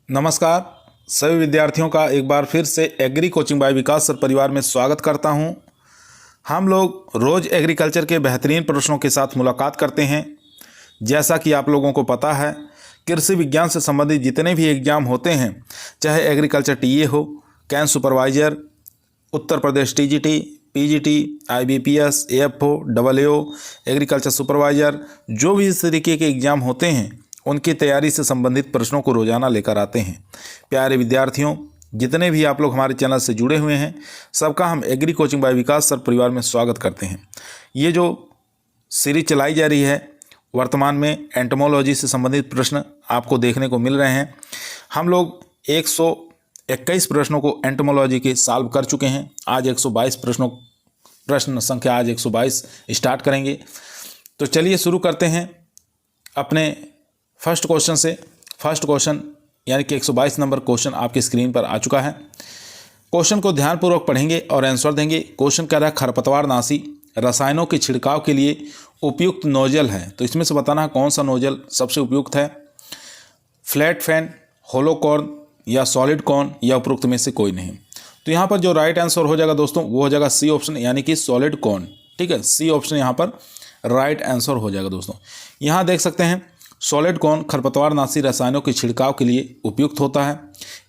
नमस्कार सभी विद्यार्थियों का एक बार फिर से एग्री कोचिंग बाय विकास सर परिवार में स्वागत करता हूं। हम लोग रोज़ एग्रीकल्चर के बेहतरीन प्रश्नों के साथ मुलाकात करते हैं। जैसा कि आप लोगों को पता है, कृषि विज्ञान से संबंधित जितने भी एग्ज़ाम होते हैं, चाहे एग्रीकल्चर टीए हो, cane supervisor, Uttar Pradesh TGT, PGT, IBPS, AFO, double A O, agriculture supervisor, जो भी इस तरीके के एग्ज़ाम होते हैं उनकी तैयारी से संबंधित प्रश्नों को रोज़ाना लेकर आते हैं। प्यारे विद्यार्थियों, जितने भी आप लोग हमारे चैनल से जुड़े हुए हैं, सबका हम एग्री कोचिंग बाय विकास सर परिवार में स्वागत करते हैं। ये जो सीरीज चलाई जा रही है, वर्तमान में एंटोमोलॉजी से संबंधित प्रश्न आपको देखने को मिल रहे हैं। हम लोग 121 प्रश्नों को एंटोमोलॉजी के सॉल्व कर चुके हैं। आज 122 प्रश्न संख्या आज 122 स्टार्ट करेंगे। तो चलिए शुरू करते हैं अपने फर्स्ट क्वेश्चन से। फर्स्ट क्वेश्चन यानी कि 122 नंबर क्वेश्चन आपकी स्क्रीन पर आ चुका है। क्वेश्चन को ध्यानपूर्वक पढ़ेंगे और आंसर देंगे। क्वेश्चन कह रहा है खरपतवारनाशी रसायनों के छिड़काव के लिए उपयुक्त नोजल है। तो इसमें से बताना है कौन सा नोजल सबसे उपयुक्त है। फ्लैट फैन, होलो कॉर्न या सॉलिड कॉर्न या उपरोक्त में से कोई नहीं। तो यहाँ पर जो राइट आंसर हो जाएगा दोस्तों वो हो जाएगा सी ऑप्शन यानी कि सॉलिड कॉर्न। ठीक है, सी ऑप्शन यहाँ पर राइट आंसर हो जाएगा दोस्तों। यहाँ देख सकते हैं सॉलिड कॉर्न खरपतवारनाशी रसायनों के छिड़काव के लिए उपयुक्त होता है।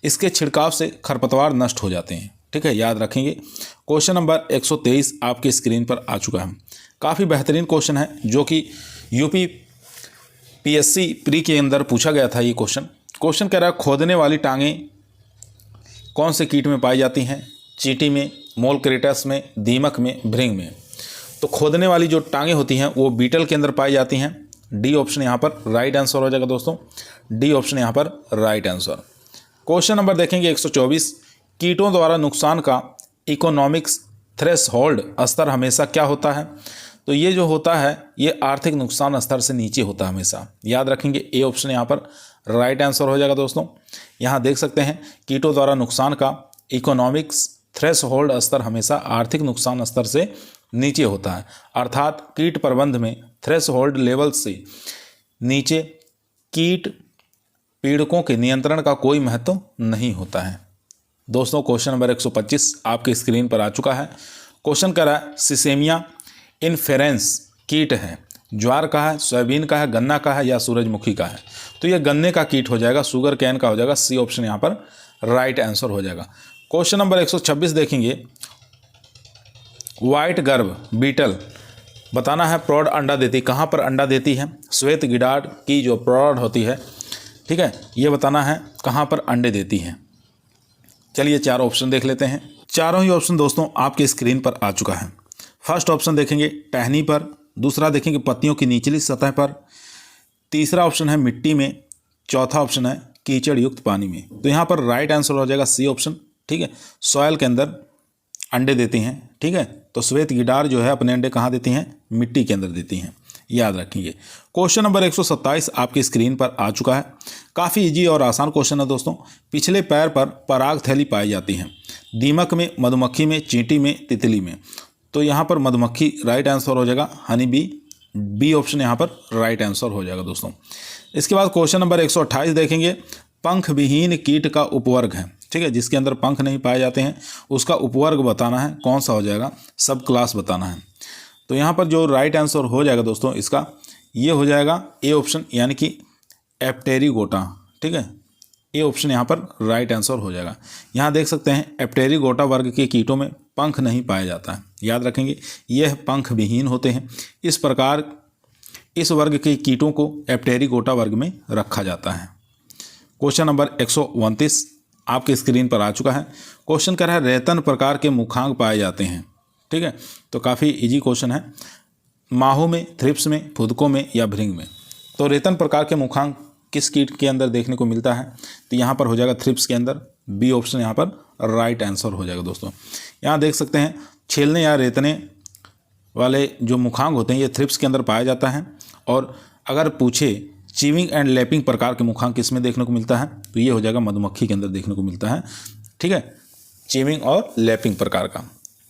इसके छिड़काव से खरपतवार नष्ट हो जाते हैं। ठीक है, याद रखेंगे। क्वेश्चन नंबर 123 आपकी स्क्रीन पर आ चुका है। काफ़ी बेहतरीन क्वेश्चन है जो कि यूपी पीएससी प्री के अंदर पूछा गया था। ये क्वेश्चन कह रहा है खोदने वाली टांगें कौन से कीट में पाई जाती हैं। चींटी में, मोलक्रेटस में, दीमक में, भृंग में। तो खोदने वाली जो टांगें होती हैं वो बीटल के अंदर पाई जाती हैं। डी ऑप्शन यहाँ पर राइट आंसर हो जाएगा दोस्तों। डी ऑप्शन यहाँ पर राइट आंसर। क्वेश्चन नंबर देखेंगे 124। कीटों द्वारा नुकसान का इकोनॉमिक्स थ्रेशहोल्ड स्तर हमेशा क्या होता है। तो ये जो होता है ये आर्थिक नुकसान स्तर से नीचे होता है हमेशा। याद रखेंगे, ए ऑप्शन यहाँ पर राइट आंसर हो जाएगा दोस्तों। यहाँ देख सकते हैं कीटों द्वारा नुकसान का इकोनॉमिक्स थ्रेशहोल्ड स्तर हमेशा आर्थिक नुकसान स्तर से नीचे होता है। अर्थात कीट प्रबंध में थ्रेशहोल्ड लेवल से नीचे कीट पीड़कों के नियंत्रण का कोई महत्व नहीं होता है। दोस्तों क्वेश्चन नंबर 125 आपकी स्क्रीन पर आ चुका है। क्वेश्चन कह रहा है सिसेमिया इन्फेरेंस कीट है। ज्वार का है, सोयाबीन का है, गन्ना का है या सूरजमुखी का है। तो ये गन्ने का कीट हो जाएगा, शुगर कैन का हो जाएगा। सी ऑप्शन यहाँ पर राइट आंसर हो जाएगा। क्वेश्चन नंबर 126 देखेंगे। व्हाइट गर्भ बीटल बताना है प्रौढ़ अंडा देती कहाँ पर अंडा देती है। श्वेत गिडार की जो प्रौढ़ होती है, ठीक है, ये बताना है कहाँ पर अंडे देती है। चलिए चार ऑप्शन देख लेते हैं। चारों ही ऑप्शन दोस्तों आपके स्क्रीन पर आ चुका है। फर्स्ट ऑप्शन देखेंगे टहनी पर, दूसरा देखेंगे पत्तियों की निचली सतह पर, तीसरा ऑप्शन है मिट्टी में, चौथा ऑप्शन है कीचड़ युक्त पानी में। तो यहाँ पर राइट आंसर हो जाएगा सी ऑप्शन। ठीक है, सॉयल के अंदर अंडे देती हैं। ठीक है, तो श्वेत गिडार जो है अपने अंडे कहाँ देती हैं, मिट्टी के अंदर देती हैं। याद रखेंगे। क्वेश्चन नंबर 127 आपकी स्क्रीन पर आ चुका है। काफ़ी इजी और आसान क्वेश्चन है दोस्तों। पिछले पैर पर पराग थैली पाई जाती है। दीमक में, मधुमक्खी में, चींटी में, तितली में। तो यहाँ पर मधुमक्खी राइट आंसर हो जाएगा। हनी बी, बी ऑप्शन यहाँ पर राइट आंसर हो जाएगा दोस्तों। इसके बाद क्वेश्चन नंबर 128 देखेंगे। पंख विहीन कीट का उपवर्ग है। ठीक है, जिसके अंदर पंख नहीं पाए जाते हैं उसका उपवर्ग बताना है, कौन सा हो जाएगा, सब क्लास बताना है। तो यहाँ पर जो राइट आंसर हो जाएगा दोस्तों इसका ये हो जाएगा ए ऑप्शन यानी कि एप्टेरिगोटा। ठीक है, ए ऑप्शन यहाँ पर राइट आंसर हो जाएगा। यहाँ देख सकते हैं एप्टेरिगोटा वर्ग के कीटों में पंख नहीं पाया जाता है। याद रखेंगे, यह पंख विहीन होते हैं। इस प्रकार इस वर्ग के कीटों को एप्टेरिगोटा वर्ग में रखा जाता है। क्वेश्चन नंबर 129 आपके स्क्रीन पर आ चुका है। क्वेश्चन कह रहा है रेतन प्रकार के मुखांग पाए जाते हैं। ठीक है, तो काफ़ी इजी क्वेश्चन है। माहू में, थ्रिप्स में, फुदकों में या भृंग में। तो रेतन प्रकार के मुखांग किस कीट के अंदर देखने को मिलता है। तो यहाँ पर हो जाएगा थ्रिप्स के अंदर। बी ऑप्शन यहाँ पर राइट आंसर हो जाएगा दोस्तों। यहाँ देख सकते हैं छीलने या रेतने वाले जो मुखांग होते हैं ये थ्रिप्स के अंदर पाया जाता है। और अगर पूछे चीविंग एंड लैपिंग प्रकार के मुखांग किस में देखने को मिलता है तो ये हो जाएगा मधुमक्खी के अंदर देखने को मिलता है। ठीक है, चीविंग और लैपिंग प्रकार का।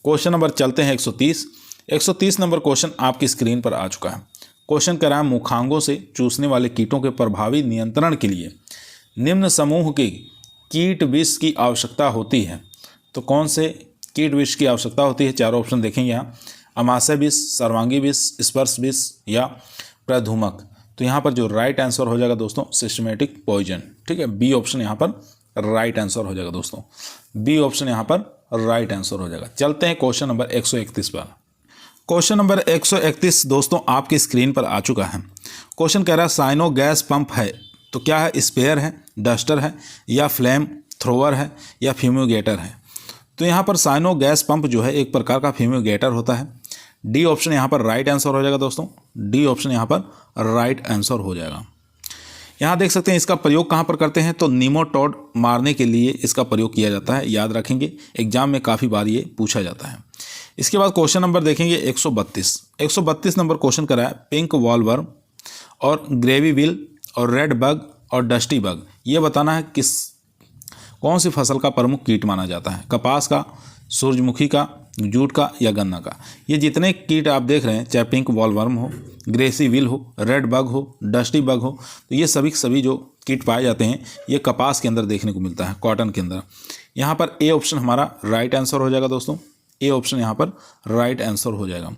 क्वेश्चन नंबर चलते हैं 130 नंबर क्वेश्चन आपकी स्क्रीन पर आ चुका है। क्वेश्चन कह रहा है मुखांगों से चूसने वाले कीटों के प्रभावी नियंत्रण के लिए निम्न समूह की कीट विष की आवश्यकता होती है। तो कौन से कीट विष की आवश्यकता होती है? चारों ऑप्शन देखेंगे यहाँ, अमाशय विष, सर्वांगी विष, स्पर्श विष या प्रधूमक। तो यहाँ पर जो राइट आंसर हो जाएगा दोस्तों सिस्टमेटिक पॉइजन। ठीक है, बी ऑप्शन यहाँ पर राइट आंसर हो जाएगा दोस्तों, बी ऑप्शन यहाँ पर राइट आंसर हो जाएगा। चलते हैं क्वेश्चन नंबर 131 पर। क्वेश्चन नंबर 131 दोस्तों आपकी स्क्रीन पर आ चुका है। क्वेश्चन कह रहा है साइनो गैस पंप है तो क्या है? स्पेयर है, डस्टर है, या फ्लेम थ्रोवर है, या फ्यूमिगेटर है। तो यहाँ पर साइनो गैस पंप जो है एक प्रकार का फ्यूमिगेटर होता है। डी ऑप्शन यहाँ पर राइट आंसर हो जाएगा दोस्तों, डी ऑप्शन यहाँ पर राइट आंसर हो जाएगा। यहाँ देख सकते हैं इसका प्रयोग कहाँ पर करते हैं? तो नीमोटोड मारने के लिए इसका प्रयोग किया जाता है, याद रखेंगे, एग्जाम में काफ़ी बार ये पूछा जाता है। इसके बाद क्वेश्चन नंबर देखेंगे 132 नंबर क्वेश्चन करा है पिंक वॉलवर्म और ग्रेवी विल और रेड बग और डस्टी बग, ये बताना है कौन सी फसल का प्रमुख कीट माना जाता है? कपास का, सूरजमुखी का, जूट का या गन्ना का। ये जितने कीट आप देख रहे हैं, चाहे पिंक वॉलवर्म हो, ग्रेसी विल हो, रेड बग हो, डस्टी बग हो, तो ये सभी जो कीट पाए जाते हैं ये कपास के अंदर देखने को मिलता है, कॉटन के अंदर। यहाँ पर ए ऑप्शन हमारा राइट आंसर हो जाएगा दोस्तों, ए ऑप्शन यहाँ पर राइट आंसर हो जाएगा।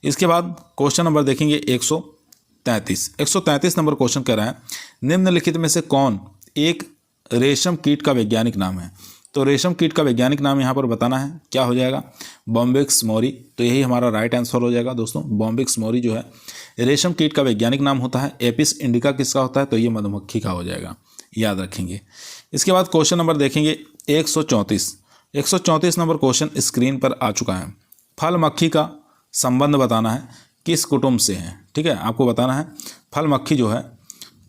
इसके बाद क्वेश्चन नंबर देखेंगे 133 नंबर क्वेश्चन कह रहा है निम्नलिखित में से कौन एक रेशम कीट का वैज्ञानिक नाम है? तो रेशम कीट का वैज्ञानिक नाम यहाँ पर बताना है, क्या हो जाएगा? बॉम्बिक्स मोरी। तो यही हमारा राइट आंसर हो जाएगा दोस्तों, बॉम्बिक्स मोरी जो है रेशम कीट का वैज्ञानिक नाम होता है। एपिस इंडिका किसका होता है? तो ये मधुमक्खी का हो जाएगा, याद रखेंगे। इसके बाद क्वेश्चन नंबर देखेंगे 134 नंबर क्वेश्चन स्क्रीन पर आ चुका है। फल मक्खी का संबंध बताना है, किस कुटुंब से है? ठीक है, आपको बताना है फल मक्खी जो है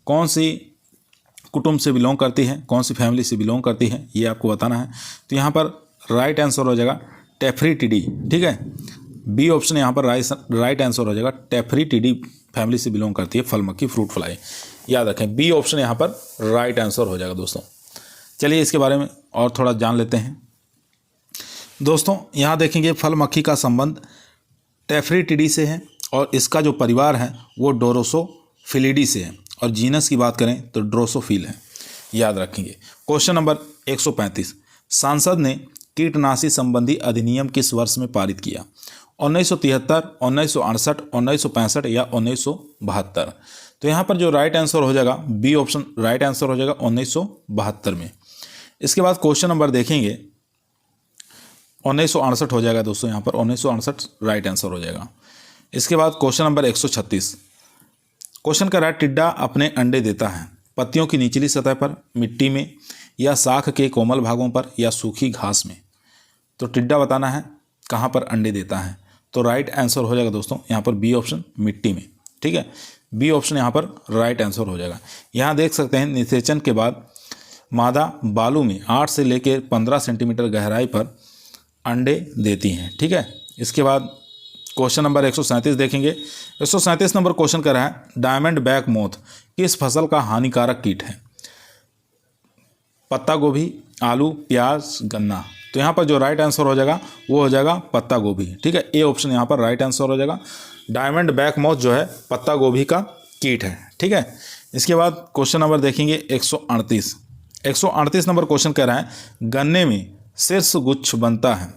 कौन सी कुटुंब से बिलोंग करती है, कौन सी फैमिली से बिलोंग करती है, ये आपको बताना है। तो यहाँ पर राइट आंसर हो जाएगा टेफ्रिटिडी। ठीक है, बी ऑप्शन यहाँ पर राइट आंसर हो जाएगा, टेफ्रिटिडी फैमिली से बिलोंग करती है फल मक्खी, फ्रूट फ्लाई, याद रखें, बी ऑप्शन यहाँ पर राइट आंसर हो जाएगा दोस्तों। चलिए इसके बारे में और थोड़ा जान लेते हैं दोस्तों। यहाँ देखेंगे फल मक्खी का संबंध टेफ्रिटिडी से है और इसका जो परिवार है वो डोरोसोफिलिडी से है, और जीनस की बात करें तो ड्रोसोफिल है, याद रखेंगे। क्वेश्चन नंबर 135 संसद ने कीटनाशी संबंधी अधिनियम किस वर्ष में पारित किया? 1973, 1968, 1965 या 1972। तो यहाँ पर जो राइट आंसर हो जाएगा बी ऑप्शन राइट आंसर हो जाएगा 1972 में। इसके बाद क्वेश्चन नंबर देखेंगे 1968 हो जाएगा दोस्तों, यहाँ पर 1968 राइट आंसर हो जाएगा। इसके बाद क्वेश्चन नंबर 136 क्वेश्चन का राइट टिड्डा अपने अंडे देता है पत्तियों की निचली सतह पर, मिट्टी में, या शाख के कोमल भागों पर, या सूखी घास में। तो टिड्डा बताना है कहाँ पर अंडे देता है। तो राइट आंसर हो जाएगा दोस्तों यहाँ पर बी ऑप्शन मिट्टी में। ठीक है, बी ऑप्शन यहाँ पर राइट आंसर हो जाएगा। यहाँ देख सकते हैं निषेचन के बाद मादा बालू में 8 से लेकर 15 सेंटीमीटर गहराई पर अंडे देती हैं। ठीक है, इसके बाद क्वेश्चन नंबर 137 देखेंगे। 137 नंबर क्वेश्चन कर रहा है डायमंड बैक मोथ किस फसल का हानिकारक कीट है? पत्ता गोभी, आलू, प्याज, गन्ना। तो यहाँ पर जो राइट आंसर हो जाएगा वो हो जाएगा पत्ता गोभी। ठीक है, ए ऑप्शन यहाँ पर राइट आंसर हो जाएगा। डायमंड बैक मोथ जो है पत्ता गोभी का कीट है। ठीक है, इसके बाद क्वेश्चन नंबर देखेंगे 138 नंबर क्वेश्चन कह रहा है गन्ने में शीर्ष गुच्छ बनता है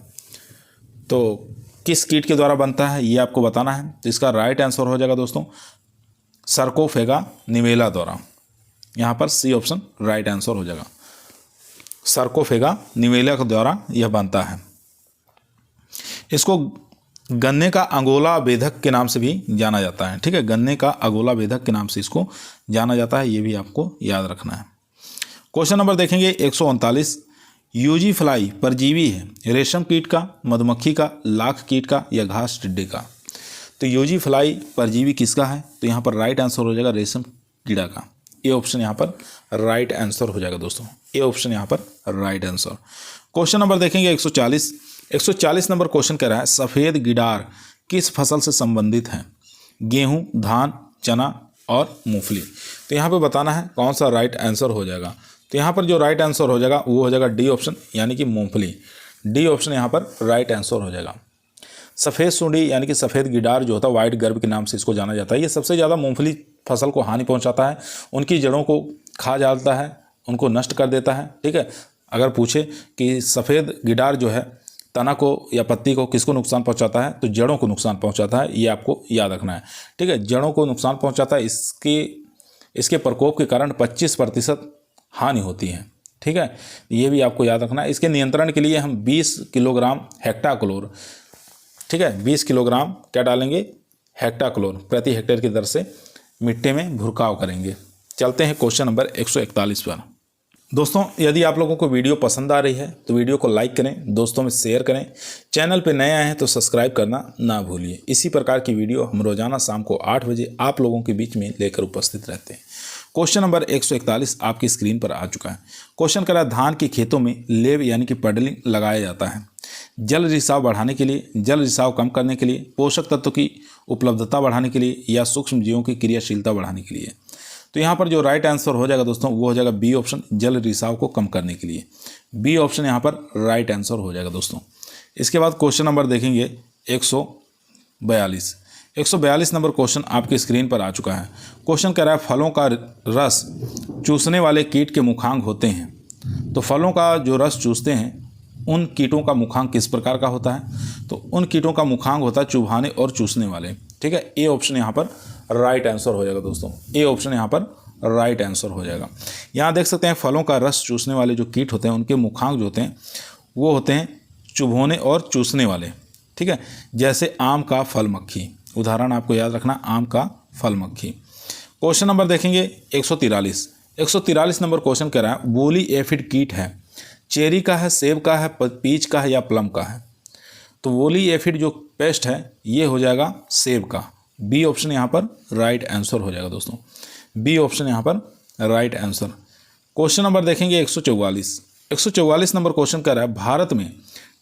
तो किस कीट के द्वारा बनता है, ये आपको बताना है। तो इसका राइट आंसर हो जाएगा दोस्तों सर्कोफेगा निमेला द्वारा। यहाँ पर सी ऑप्शन राइट आंसर हो जाएगा, सर्कोफेगा निमेला के द्वारा यह बनता है। इसको गन्ने का अंगोला वेधक के नाम से भी जाना जाता है। ठीक है, गन्ने का अंगोला वेधक के नाम से इसको जाना जाता है, ये भी आपको याद रखना है। क्वेश्चन नंबर देखेंगे 139 यूजी फ्लाई परजीवी है रेशम कीट का, मधुमक्खी का, लाख कीट का, या घास टिड्डे का। तो यूजी फ्लाई परजीवी किसका है? तो यहाँ पर राइट आंसर हो जाएगा रेशम कीड़ा का। ए ऑप्शन यहाँ पर राइट आंसर हो जाएगा दोस्तों, ए ऑप्शन यहाँ पर राइट आंसर। क्वेश्चन नंबर देखेंगे 140 नंबर क्वेश्चन कह रहा है सफ़ेद गिडार किस फसल से संबंधित है? गेहूँ, धान, चना और मूंगफली। तो यहाँ पर बताना है कौन सा राइट आंसर हो जाएगा। तो यहाँ पर जो राइट आंसर हो जाएगा वो हो जाएगा डी ऑप्शन यानी कि मूंगफली। डी ऑप्शन यहाँ पर राइट आंसर हो जाएगा। सफ़ेद सुंडी यानी कि सफ़ेद गिडार जो होता है वाइट गर्भ के नाम से इसको जाना जाता है। ये सबसे ज़्यादा मूंगफली फसल को हानि पहुँचाता है, उनकी जड़ों को खा जाता है, उनको नष्ट कर देता है। ठीक है, अगर पूछे कि सफ़ेद गिडार जो है तना को या पत्ती को किसको नुकसान पहुंचाता है, तो जड़ों को नुकसान पहुंचाता है, ये आपको याद रखना है। ठीक है, जड़ों को नुकसान पहुंचाता है, इसके प्रकोप के कारण 25% हानि होती है। ठीक है, ये भी आपको याद रखना है। इसके नियंत्रण के लिए हम 20 किलोग्राम हेक्टाक्लोर, ठीक है, 20 किलोग्राम क्या डालेंगे, हेक्टाक्लोर प्रति हेक्टेयर की दर से मिट्टी में भुरकाव करेंगे। चलते हैं क्वेश्चन नंबर 141 पर। दोस्तों, यदि आप लोगों को वीडियो पसंद आ रही है तो वीडियो को लाइक करें, दोस्तों में शेयर करें, चैनल पर नए आए हैं तो सब्सक्राइब करना ना भूलिए। इसी प्रकार की वीडियो हम रोजाना शाम को 8 बजे आप लोगों के बीच में लेकर उपस्थित रहते हैं। क्वेश्चन नंबर 141 आपकी स्क्रीन पर आ चुका है। क्वेश्चन कह रहा है धान की खेतों में लेव यानी कि पडलिंग लगाया जाता है जल रिसाव बढ़ाने के लिए, जल रिसाव कम करने के लिए, पोषक तत्व की उपलब्धता बढ़ाने के लिए या सूक्ष्म जीवों की क्रियाशीलता बढ़ाने के लिए। तो यहाँ पर जो राइट आंसर हो जाएगा दोस्तों वो हो जाएगा बी ऑप्शन, जल रिसाव को कम करने के लिए। बी ऑप्शन यहाँ पर राइट आंसर हो जाएगा दोस्तों। इसके बाद क्वेश्चन नंबर देखेंगे 142 नंबर क्वेश्चन आपकी स्क्रीन पर आ चुका है। क्वेश्चन कह रहा है फलों का रस चूसने वाले कीट के मुखांग होते हैं। तो फलों का जो रस चूसते हैं उन कीटों का मुखांग किस प्रकार का होता है, तो उन कीटों का मुखांग होता है चुभाने और चूसने वाले। ठीक है, ए ऑप्शन यहाँ पर राइट आंसर हो जाएगा दोस्तों। ए ऑप्शन यहाँ पर राइट आंसर हो जाएगा। यहाँ देख सकते हैं फलों का रस चूसने वाले जो कीट होते हैं उनके मुखांग जो होते हैं वो होते हैं चुभोने और चूसने वाले। ठीक है, जैसे आम का फल मक्खी, उदाहरण आपको याद रखना, आम का फल मक्खी। क्वेश्चन नंबर देखेंगे 143 नंबर क्वेश्चन कह रहा है वूली एफिड कीट है, चेरी का है, सेब का है, पीच का है या प्लम का है। तो वूली एफिड जो पेस्ट है ये हो जाएगा सेब का। बी ऑप्शन यहाँ पर राइट आंसर हो जाएगा दोस्तों। बी ऑप्शन यहाँ पर राइट आंसर। क्वेश्चन नंबर देखेंगे 144 नंबर क्वेश्चन कह रहा है भारत में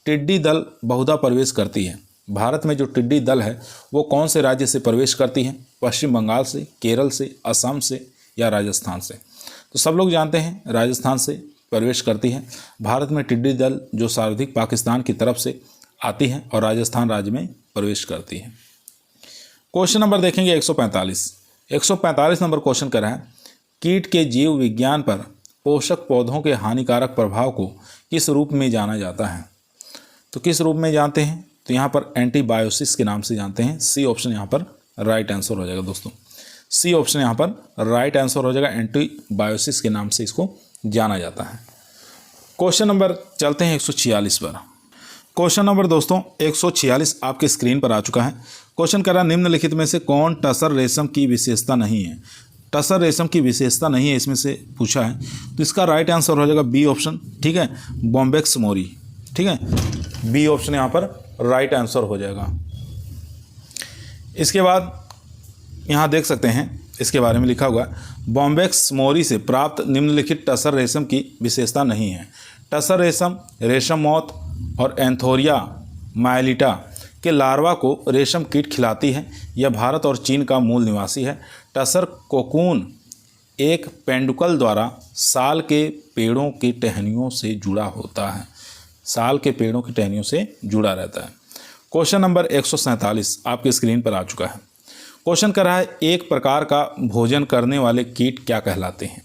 टिड्डी दल बहुधा प्रवेश करती है। भारत में जो टिड्डी दल है वो कौन से राज्य से प्रवेश करती है, पश्चिम बंगाल से, केरल से, असम से या राजस्थान से। तो सब लोग जानते हैं राजस्थान से प्रवेश करती है। भारत में टिड्डी दल जो सर्वाधिक पाकिस्तान की तरफ से आती है और राजस्थान राज्य में प्रवेश करती है। क्वेश्चन नंबर देखेंगे 145 नंबर क्वेश्चन कर रहा है कीट के जीव विज्ञान पर पोषक पौधों के हानिकारक प्रभाव को किस रूप में जाना जाता है। तो किस रूप में जानते हैं, तो यहाँ पर एंटीबायोसिस के नाम से जानते हैं। सी ऑप्शन यहाँ पर राइट आंसर हो जाएगा दोस्तों। सी ऑप्शन यहाँ पर राइट आंसर हो जाएगा, एंटीबायोसिस के नाम से इसको जाना जाता है। क्वेश्चन नंबर चलते हैं 146 पर। क्वेश्चन नंबर दोस्तों 146 आपके स्क्रीन पर आ चुका है। क्वेश्चन कर रहा है निम्नलिखित में से कौन टसर रेशम की विशेषता नहीं है। टसर रेशम की विशेषता नहीं है इसमें से पूछा है, तो इसका राइट आंसर हो जाएगा बी ऑप्शन। ठीक है, बॉम्बेक्स मोरी। ठीक है, बी ऑप्शन यहाँ पर राइट आंसर हो जाएगा। इसके बाद यहाँ देख सकते हैं इसके बारे में लिखा हुआ है बॉम्बेक्स मोरी से प्राप्त निम्नलिखित टसर रेशम की विशेषता नहीं है। टसर रेशम, रेशम मौत और एंथोरिया माइलिटा के लार्वा को रेशम कीट खिलाती है। यह भारत और चीन का मूल निवासी है। टसर कोकून एक पेंडुकल द्वारा साल के पेड़ों की टहनियों से जुड़ा होता है। साल के पेड़ों की टहनियों से जुड़ा रहता है। क्वेश्चन नंबर 147 आपकी स्क्रीन पर आ चुका है। क्वेश्चन कर रहा है एक प्रकार का भोजन करने वाले कीट क्या कहलाते हैं।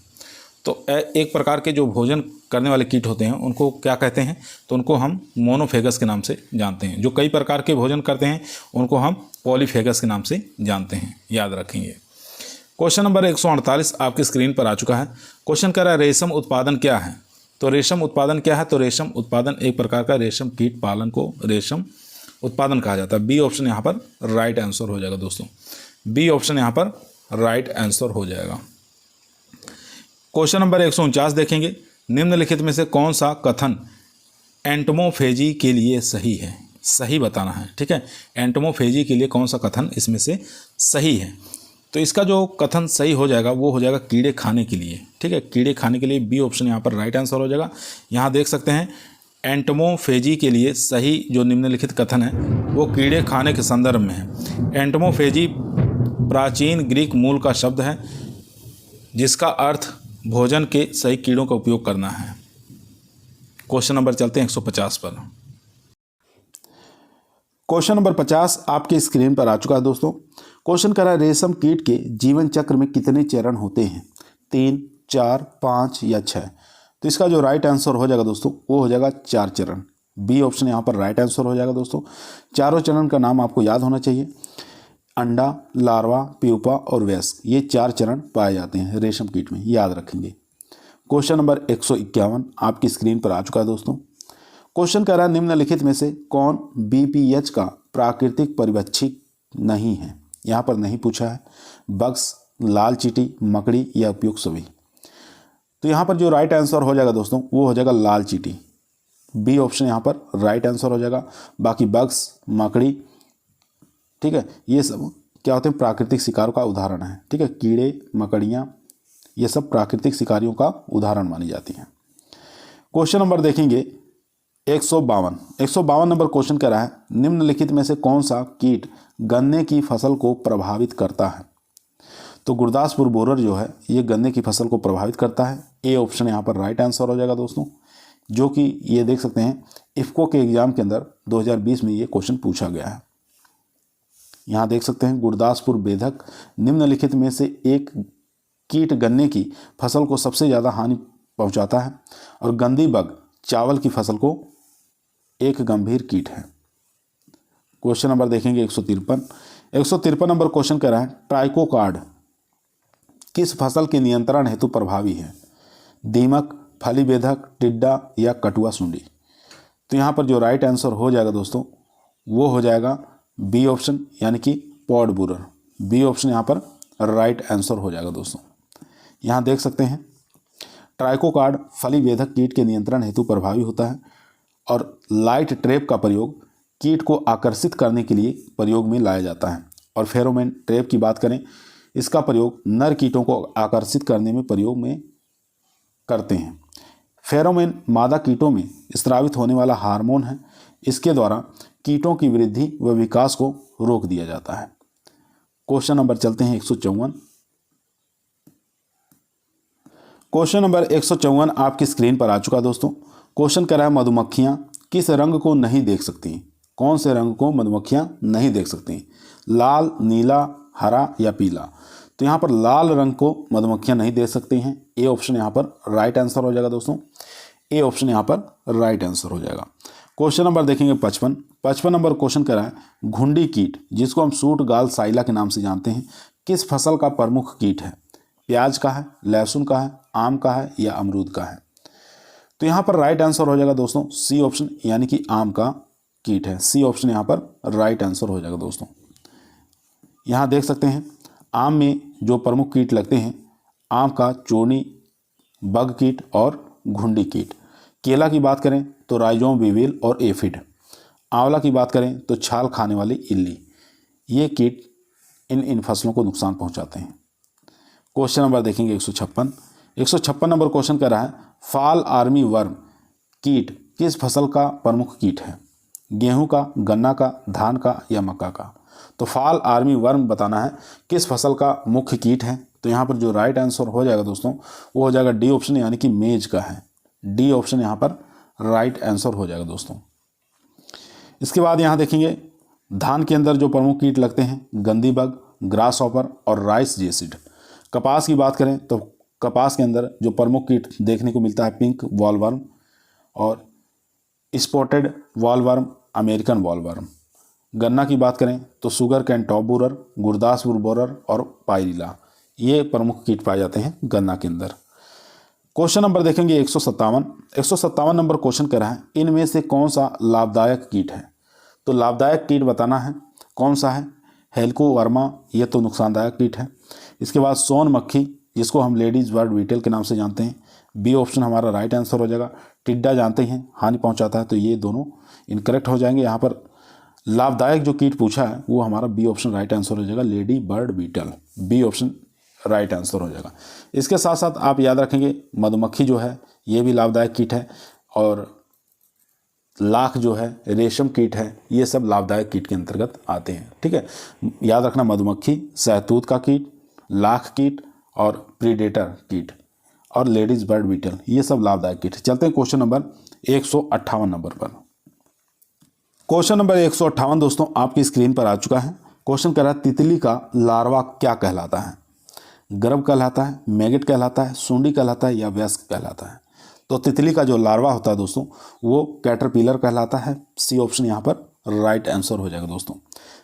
तो एक प्रकार के जो भोजन करने वाले कीट होते हैं उनको क्या कहते हैं, तो उनको हम मोनोफेगस के नाम से जानते हैं। जो कई प्रकार के भोजन करते हैं उनको हम पॉलीफेगस के नाम से जानते हैं, याद रखेंगे। क्वेश्चन नंबर 148 आपकी स्क्रीन पर आ चुका है। क्वेश्चन कर रहा है रेशम उत्पादन क्या है। तो रेशम उत्पादन क्या है, तो रेशम उत्पादन एक प्रकार का रेशम कीट पालन को रेशम उत्पादन कहा जाता है। बी ऑप्शन यहाँ पर राइट आंसर हो जाएगा दोस्तों। बी ऑप्शन यहाँ पर राइट आंसर हो जाएगा। क्वेश्चन नंबर 149 देखेंगे निम्नलिखित में से कौन सा कथन एंटोमोफेजी के लिए सही है, सही बताना है। ठीक है, एंटोमोफेजी के लिए कौन सा कथन इसमें से सही है। तो इसका जो कथन सही हो जाएगा वो हो जाएगा कीड़े खाने के लिए। ठीक है, कीड़े खाने के लिए बी ऑप्शन यहाँ पर राइट आंसर हो जाएगा। यहाँ देख सकते हैं एंटोमोफेजी के लिए सही जो निम्नलिखित कथन है वो कीड़े खाने के संदर्भ में है। एंटोमोफेजी प्राचीन ग्रीक मूल का शब्द है जिसका अर्थ भोजन के सही कीड़ों का उपयोग करना है। क्वेश्चन नंबर चलते हैं 150 पर। क्वेश्चन नंबर 50 आपके स्क्रीन पर आ चुका है दोस्तों। क्वेश्चन कर रहा है रेशम कीट के जीवन चक्र में कितने चरण होते हैं, 3, 4, 5 या 6। तो इसका जो राइट आंसर हो जाएगा दोस्तों वो हो जाएगा 4 चरण। बी ऑप्शन यहाँ पर राइट आंसर हो जाएगा दोस्तों। चारों चरण का नाम आपको याद होना चाहिए। अंडा, लार्वा, प्यूपा और वयस्क, ये 4 चरण पाए जाते हैं रेशम कीट में, याद रखेंगे। क्वेश्चन नंबर 151 आपकी स्क्रीन पर आ चुका है दोस्तों। क्वेश्चन कह रहा है निम्नलिखित में से कौन BPH का प्राकृतिक परिवक्षी नहीं है। यहाँ पर नहीं पूछा है। बग्स, लाल चींटी, मकड़ी या उपयुक्त सभी। तो यहाँ पर जो राइट आंसर हो जाएगा दोस्तों वो हो जाएगा लाल चींटी। बी ऑप्शन यहाँ पर राइट आंसर हो जाएगा। बाकी बग्स, मकड़ी, ठीक है, ये सब क्या होते हैं, प्राकृतिक शिकारों का उदाहरण है। ठीक है, कीड़े मकड़ियाँ ये सब प्राकृतिक शिकारियों का उदाहरण मानी जाती हैं। क्वेश्चन नंबर देखेंगे 152 नंबर क्वेश्चन कह रहा है निम्नलिखित में से कौन सा कीट गन्ने की फसल को प्रभावित करता है। तो गुरदासपुर बोरर जो है ये गन्ने की फसल को प्रभावित करता है। ए ऑप्शन यहाँ पर राइट आंसर हो जाएगा दोस्तों, जो कि ये देख सकते हैं इफ्को के एग्जाम के अंदर 2020 में ये क्वेश्चन पूछा गया है। यहाँ देख सकते हैं गुरदासपुर बेधक निम्नलिखित में से एक कीट गन्ने की फसल को सबसे ज़्यादा हानि पहुँचाता है और गंदी बग चावल की फसल को एक गंभीर कीट है। क्वेश्चन नंबर देखेंगे 153 नंबर क्वेश्चन कह रहा है ट्राइकोकार्ड किस फसल के नियंत्रण हेतु प्रभावी है। दीमक, फली बेधक, टिड्डा या कटुआ सुंडी। तो यहाँ पर जो राइट आंसर हो जाएगा दोस्तों वो हो जाएगा बी ऑप्शन यानी कि पॉड बोरर। बी ऑप्शन यहाँ पर राइट आंसर हो जाएगा दोस्तों। यहाँ देख सकते हैं ट्राइकोकार्ड फली बेधक कीट के नियंत्रण हेतु प्रभावी होता है और लाइट ट्रैप का प्रयोग कीट को आकर्षित करने के लिए प्रयोग में लाया जाता है। और फेरोमोन ट्रैप की बात करें, इसका प्रयोग नर कीटों को आकर्षित करने में प्रयोग में करते हैं। फेरोमोन मादा कीटों में स्रावित होने वाला हार्मोन है। इसके द्वारा कीटों की वृद्धि व विकास को रोक दिया जाता है। क्वेश्चन नंबर चलते हैं 154। क्वेश्चन नंबर 154 आपकी स्क्रीन पर आ चुका दोस्तों। क्वेश्चन कर रहा है मधुमक्खियां किस रंग को नहीं देख सकती। कौन से रंग को मधुमक्खियां नहीं देख सकती। लाल, नीला, हरा या पीला। तो यहाँ पर लाल रंग को मधुमक्खियां नहीं देख सकती हैं। ए ऑप्शन यहाँ पर राइट आंसर हो जाएगा दोस्तों। ए ऑप्शन यहाँ पर राइट आंसर हो जाएगा। क्वेश्चन नंबर देखेंगे 55 नंबर क्वेश्चन कर रहा है घुंडी कीट जिसको हम सूट गाल साइला के नाम से जानते हैं किस फसल का प्रमुख कीट है। प्याज का है, लहसुन का है, आम का है या अमरूद का है। तो यहाँ पर राइट आंसर हो जाएगा दोस्तों सी ऑप्शन यानी कि आम का कीट है। सी ऑप्शन यहाँ पर राइट आंसर हो जाएगा दोस्तों। यहाँ देख सकते हैं आम में जो प्रमुख कीट लगते हैं आम का चोनी, बग कीट और घुंडी कीट। केला की बात करें तो राइजोम विविल और एफिड। आंवला की बात करें तो छाल खाने वाली इल्ली। ये कीट इन फसलों को नुकसान पहुंचाते हैं। क्वेश्चन नंबर देखेंगे 156 नंबर क्वेश्चन कर रहा है फॉल आर्मी वर्म कीट किस फसल का प्रमुख कीट है। गेहूं का, गन्ना का, धान का या मक्का का। तो फॉल आर्मी वर्म बताना है किस फसल का मुख्य कीट है। तो यहाँ पर जो राइट आंसर हो जाएगा दोस्तों वो हो जाएगा डी ऑप्शन यानी कि मेज का है। डी ऑप्शन यहाँ पर राइट आंसर हो जाएगा दोस्तों। इसके बाद यहाँ देखेंगे धान के अंदर जो प्रमुख कीट लगते हैं गंदी बग, ग्रास हॉपर और राइस जेसिड। कपास की बात करें तो कपास के अंदर जो प्रमुख कीट देखने को मिलता है पिंक वॉलवर्म और स्पॉटेड वॉलवर्म, अमेरिकन वॉलवर्म। गन्ना की बात करें तो sugar cane top borer, Gurdaspur borer और पायरिला। ये प्रमुख कीट पाए जाते हैं गन्ना के अंदर। क्वेश्चन नंबर देखेंगे 157 नंबर क्वेश्चन कर रहा है इनमें से कौन सा लाभदायक कीट है। तो लाभदायक कीट बताना है कौन सा है। हेलिकोवर्मा ये तो नुकसानदायक कीट है। इसके बाद सोन मक्खी जिसको हम लेडीज बर्ड बीटल के नाम से जानते हैं। बी ऑप्शन हमारा राइट आंसर हो जाएगा। टिड्डा जानते हैं हानि पहुंचाता है, तो ये दोनों इनकरेक्ट हो जाएंगे। यहाँ पर लाभदायक जो कीट पूछा है वो हमारा बी ऑप्शन राइट आंसर हो जाएगा, lady bird beetle. B option right answer हो जाएगा। इसके साथ साथ आप याद रखेंगे मधुमक्खी जो है ये भी लाभदायक कीट है और लाख जो है रेशम कीट है, ये सब लाभदायक कीट के अंतर्गत आते हैं। ठीक है, याद रखना मधुमक्खी, सहतूत का कीट, लाख कीट और प्रीडेटर कीट और लेडीज बर्ड बीटल ये सब लाभदायक कीट। चलते हैं क्वेश्चन नंबर 158 नंबर पर। क्वेश्चन नंबर 158 दोस्तों आपकी स्क्रीन पर आ चुका है। क्वेश्चन कह रहा है तितली का लार्वा क्या कहलाता है। गर्भ कहलाता है, मैगेट कहलाता है, सुंडी कहलाता है या वयस्क कहलाता है? तो तितली का जो लार्वा होता है दोस्तों वो कैटरपिलर कहलाता है। सी ऑप्शन यहाँ पर राइट आंसर हो जाएगा दोस्तों।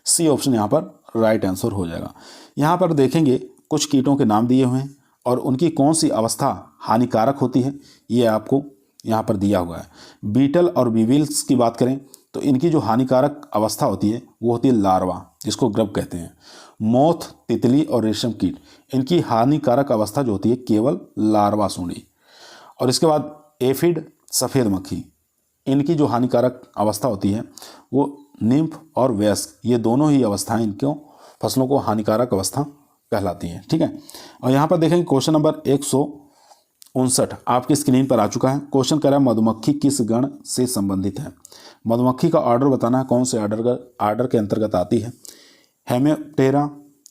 सी ऑप्शन यहाँ पर राइट आंसर हो जाएगा। यहाँ पर देखेंगे कुछ कीटों के नाम दिए हुए हैं और उनकी कौन सी अवस्था हानिकारक होती है ये आपको यहाँ पर दिया हुआ है। बीटल और बीविल्स की बात करें तो इनकी जो हानिकारक अवस्था होती है वो होती है लार्वा, जिसको ग्रब कहते हैं। मोथ, तितली और रेशम कीट, इनकी हानिकारक अवस्था जो होती है केवल लार्वा सूंडी। और इसके बाद एफिड, सफ़ेद मक्खी, इनकी जो हानिकारक अवस्था होती है वो निम्फ और वयस्क, ये दोनों ही अवस्थाएं इनको फसलों को हानिकारक अवस्था कहलाती हैं। ठीक है, और यहाँ पर देखेंगे क्वेश्चन नंबर 159 आपकी स्क्रीन पर आ चुका है। क्वेश्चन कह रहा है मधुमक्खी किस गण से संबंधित है? मधुमक्खी का ऑर्डर बताना है, कौन से आर्डर के अंतर्गत आती है? हेमियोप्टेरा,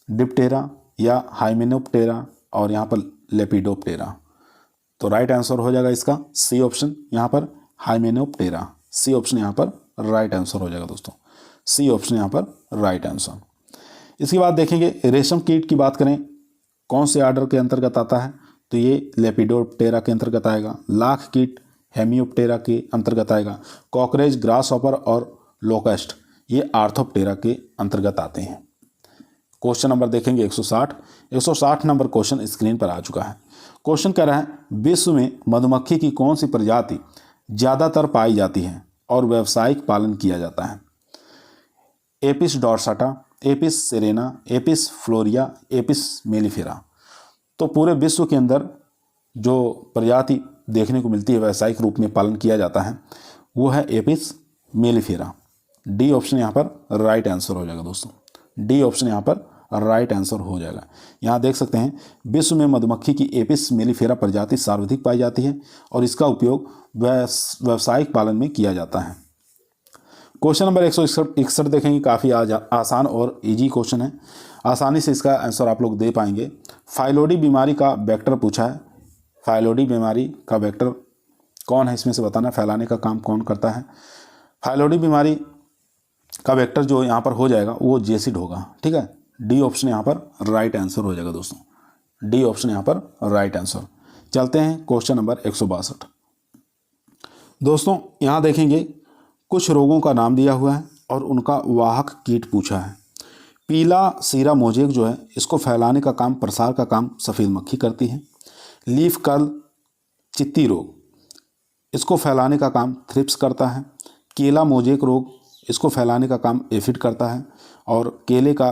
डिप्टेरा या हाइमेनोप्टेरा और यहाँ पर लेपिडोप्टेरा। तो राइट आंसर हो जाएगा इसका सी ऑप्शन, यहाँ पर हाइमेनोप्टेरा। सी ऑप्शन यहाँ पर राइट आंसर हो जाएगा दोस्तों। सी ऑप्शन यहाँ पर राइट आंसर। इसके बाद देखेंगे रेशम कीट की बात करें, कौन से आर्डर के अंतर्गत आता है? तो ये लेपिडोप्टेरा के अंतर्गत आएगा। लाख कीट हेमियोप्टेरा के अंतर्गत आएगा। कॉकरेज, ग्रास हॉपर और लोकस्ट ये आर्थोप्टेरा के अंतर्गत आते हैं। क्वेश्चन नंबर देखेंगे 160 नंबर क्वेश्चन स्क्रीन पर आ चुका है। क्वेश्चन कह रहा है विश्व में मधुमक्खी की कौन सी प्रजाति ज़्यादातर पाई जाती है और व्यावसायिक पालन किया जाता है? Apis डॉर्साटा, Apis Serena, Apis फ्लोरिया, Apis mellifera. तो पूरे विश्व के अंदर जो प्रजाति देखने को मिलती है व्यावसायिक रूप में पालन किया जाता है वो है एपिस मेलिफेरा। डी ऑप्शन यहाँ पर राइट आंसर हो जाएगा दोस्तों। डी ऑप्शन यहाँ पर राइट आंसर हो जाएगा। यहाँ देख सकते हैं विश्व में मधुमक्खी की एपिस मेलिफेरा प्रजाति सर्वाधिक पाई जाती है और इसका उपयोग व्यावसायिक पालन में किया जाता है। क्वेश्चन नंबर 161 देखेंगे, काफ़ी आसान और इजी क्वेश्चन है, आसानी से इसका आंसर आप लोग दे पाएंगे। फाइलोडी बीमारी का वेक्टर पूछा है। फाइलोडी बीमारी का वेक्टर कौन है इसमें से बताना, फैलाने का काम कौन करता है? फाइलोडी बीमारी का वेक्टर जो यहाँ पर हो जाएगा वो जेसिड होगा। ठीक है, डी ऑप्शन यहाँ पर राइट आंसर हो जाएगा दोस्तों। डी ऑप्शन यहाँ पर राइट आंसर। चलते हैं क्वेश्चन नंबर 162 दोस्तों। यहाँ देखेंगे कुछ रोगों का नाम दिया हुआ है और उनका वाहक कीट पूछा है। पीला सीरा मोजेक जो है इसको फैलाने का काम, प्रसार का काम सफ़ेद मक्खी करती है। लीफ कर्ल चित्ती रोग, इसको फैलाने का काम थ्रिप्स करता है। केला मोजेक रोग, इसको फैलाने का काम एफिड करता है। और केले का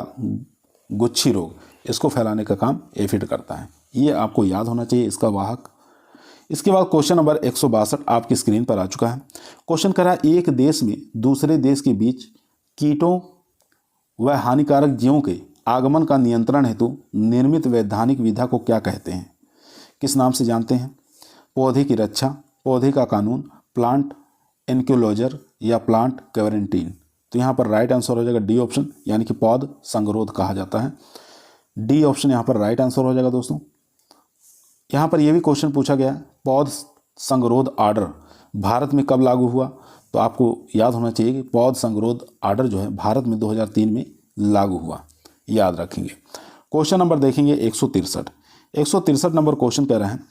गुच्छी रोग, इसको फैलाने का काम एफिड करता है। ये आपको याद होना चाहिए इसका वाहक। इसके बाद क्वेश्चन नंबर 162 आपकी स्क्रीन पर आ चुका है। क्वेश्चन कह रहा है एक देश में दूसरे देश के बीच कीटों व हानिकारक जीवों के आगमन का नियंत्रण हेतु निर्मित वैधानिक विधा को क्या कहते हैं? किस नाम से जानते हैं? पौधे की रक्षा, पौधे का कानून, प्लांट एनक्लोजर या प्लांट क्वारंटीन। तो यहाँ पर राइट आंसर हो जाएगा डी ऑप्शन, यानी कि पौध संगरोध कहा जाता है। डी ऑप्शन यहाँ पर राइट आंसर हो जाएगा दोस्तों। यहाँ पर यह भी क्वेश्चन पूछा गया है पौध संगरोध आर्डर भारत में कब लागू हुआ? तो आपको याद होना चाहिए कि पौध संगरोध आर्डर जो है भारत में 2003 में लागू हुआ, याद रखेंगे। क्वेश्चन नंबर देखेंगे 163 नंबर क्वेश्चन कह रहे हैं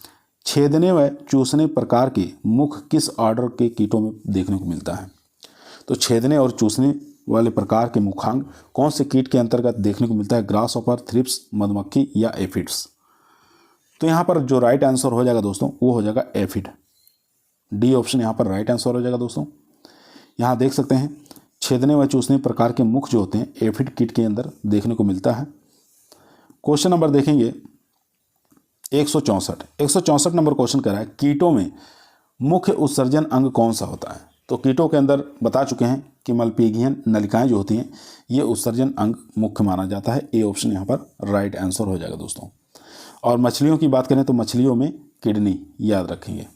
छेदने व चूसने प्रकार के मुख किस ऑर्डर के कीटों में देखने को मिलता है? तो छेदने और चूसने वाले प्रकार के मुखांग कौन से कीट के अंतर्गत देखने को मिलता है? ग्रास हॉपर, थ्रिप्स, मधुमक्खी या एफिड्स। तो यहाँ पर जो राइट आंसर हो जाएगा दोस्तों वो हो जाएगा एफिड। डी ऑप्शन यहाँ पर राइट आंसर हो जाएगा दोस्तों। यहाँ देख सकते हैं छेदने व चूसने प्रकार के मुख जो होते हैं एफिड कीट के अंदर देखने को मिलता है। क्वेश्चन नंबर देखेंगे 164 नंबर क्वेश्चन कह रहा है कीटों में मुख्य उत्सर्जन अंग कौन सा होता है? तो कीटों के अंदर बता चुके हैं कि मलपीगियन नलिकाएं जो होती हैं ये उत्सर्जन अंग मुख्य माना जाता है। ए ऑप्शन यहाँ पर राइट आंसर हो जाएगा दोस्तों। और मछलियों की बात करें तो मछलियों में किडनी, याद रखेंगे।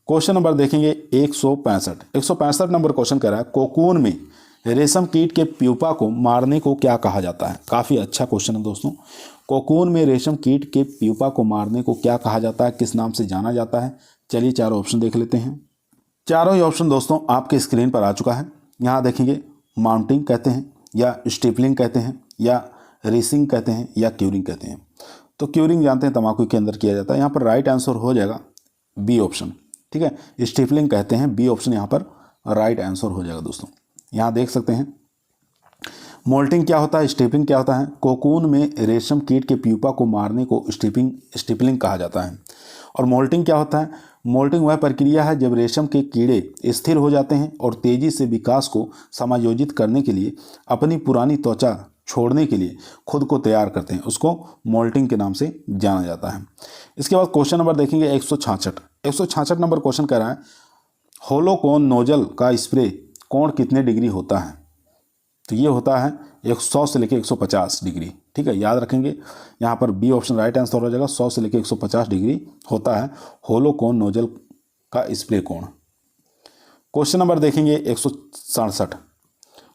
क्वेश्चन नंबर देखेंगे 165 नंबर क्वेश्चन कह रहा है कोकून में रेशम कीट के प्यूपा को मारने को क्या कहा जाता है? काफ़ी अच्छा क्वेश्चन है दोस्तों। कोकून में रेशम कीट के प्यूपा को मारने को क्या कहा जाता है, किस नाम से जाना जाता है? चलिए चारों ऑप्शन देख लेते हैं। चारों ही ऑप्शन दोस्तों आपके स्क्रीन पर आ चुका है। यहाँ देखेंगे माउंटिंग कहते हैं या स्टिपलिंग कहते हैं या रेसिंग कहते हैं या क्यूरिंग कहते हैं। तो क्यूरिंग जानते हैं तंबाकू के अंदर किया जाता है। यहाँ पर राइट आंसर हो जाएगा बी ऑप्शन। ठीक है, स्टिफलिंग कहते हैं, बी ऑप्शन यहाँ पर राइट आंसर हो जाएगा दोस्तों। यहाँ देख सकते हैं मोल्टिंग क्या होता है, स्टिपलिंग क्या होता है। कोकून में रेशम कीट के प्यूपा को मारने को स्टिपलिंग कहा जाता है। और मोल्टिंग क्या होता है, मोल्टिंग वह प्रक्रिया है जब रेशम के कीड़े स्थिर हो जाते हैं और तेजी से विकास को समायोजित करने के लिए अपनी पुरानी त्वचा छोड़ने के लिए खुद को तैयार करते हैं, उसको मोल्टिंग के नाम से जाना जाता है। इसके बाद क्वेश्चन नंबर देखेंगे 166 नंबर क्वेश्चन कह रहा है होलो कोन नोजल का स्प्रे कोण कितने डिग्री होता है। तो ये होता है 100 से लेकर 150 डिग्री। ठीक है, याद रखेंगे यहाँ पर बी ऑप्शन राइट आंसर हो जाएगा। 100 से लेकर 150 डिग्री होता है होलो कोन नोजल का स्प्रे कोण। क्वेश्चन नंबर देखेंगे 167।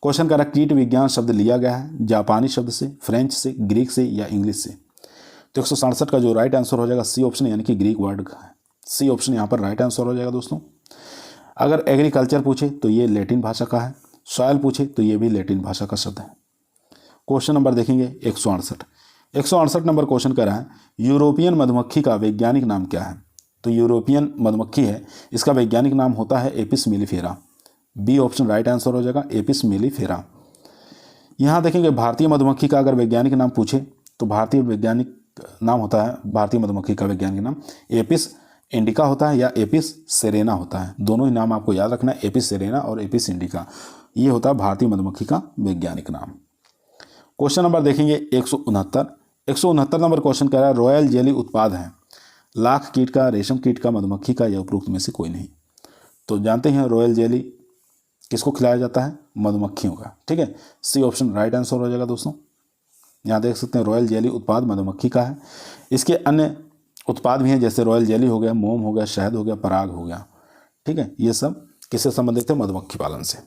क्वेश्चन का कीट विज्ञान शब्द लिया गया है जापानी शब्द से, फ्रेंच से, ग्रीक से या इंग्लिश से। तो 167 का जो राइट आंसर हो जाएगा सी ऑप्शन, यानी कि ग्रीक वर्ड का है। सी ऑप्शन यहाँ पर राइट आंसर हो जाएगा दोस्तों। अगर एग्रीकल्चर पूछे तो ये लैटिन भाषा का है, सॉयल पूछे तो ये भी लैटिन भाषा का शब्द है। क्वेश्चन नंबर देखेंगे 168 नंबर क्वेश्चन कह रहा है यूरोपियन मधुमक्खी का वैज्ञानिक नाम क्या है। तो यूरोपियन मधुमक्खी है, इसका वैज्ञानिक नाम होता है Apis mellifera. B option right answer हो जाएगा एपिस मेलिफेरा। यहाँ देखेंगे भारतीय मधुमक्खी का अगर वैज्ञानिक नाम पूछे तो भारतीय वैज्ञानिक नाम होता है, भारतीय मधुमक्खी का वैज्ञानिक नाम एपिस इंडिका होता है या एपिस सेरेना होता है। दोनों ही नाम आपको याद रखना है, एपिस सेरेना और एपिस इंडिका। ये होता है भारतीय मधुमक्खी का वैज्ञानिक नाम। क्वेश्चन नंबर देखेंगे 169 नंबर क्वेश्चन कह रहा है रॉयल जेली उत्पाद है लाख कीट का, रेशम कीट का, मधुमक्खी का या उपरोक्त में से कोई नहीं। तो जानते हैं रॉयल जेली किसको खिलाया जाता है, मधुमक्खियों का। ठीक है, सी ऑप्शन राइट आंसर हो जाएगा दोस्तों। यहाँ देख सकते हैं रॉयल जेली उत्पाद मधुमक्खी का है। इसके अन्य उत्पाद भी हैं जैसे रॉयल जेली हो गया, मोम हो गया, शहद हो गया, पराग हो गया। ठीक है, ये सब किससे संबंधित है, मधुमक्खी पालन से।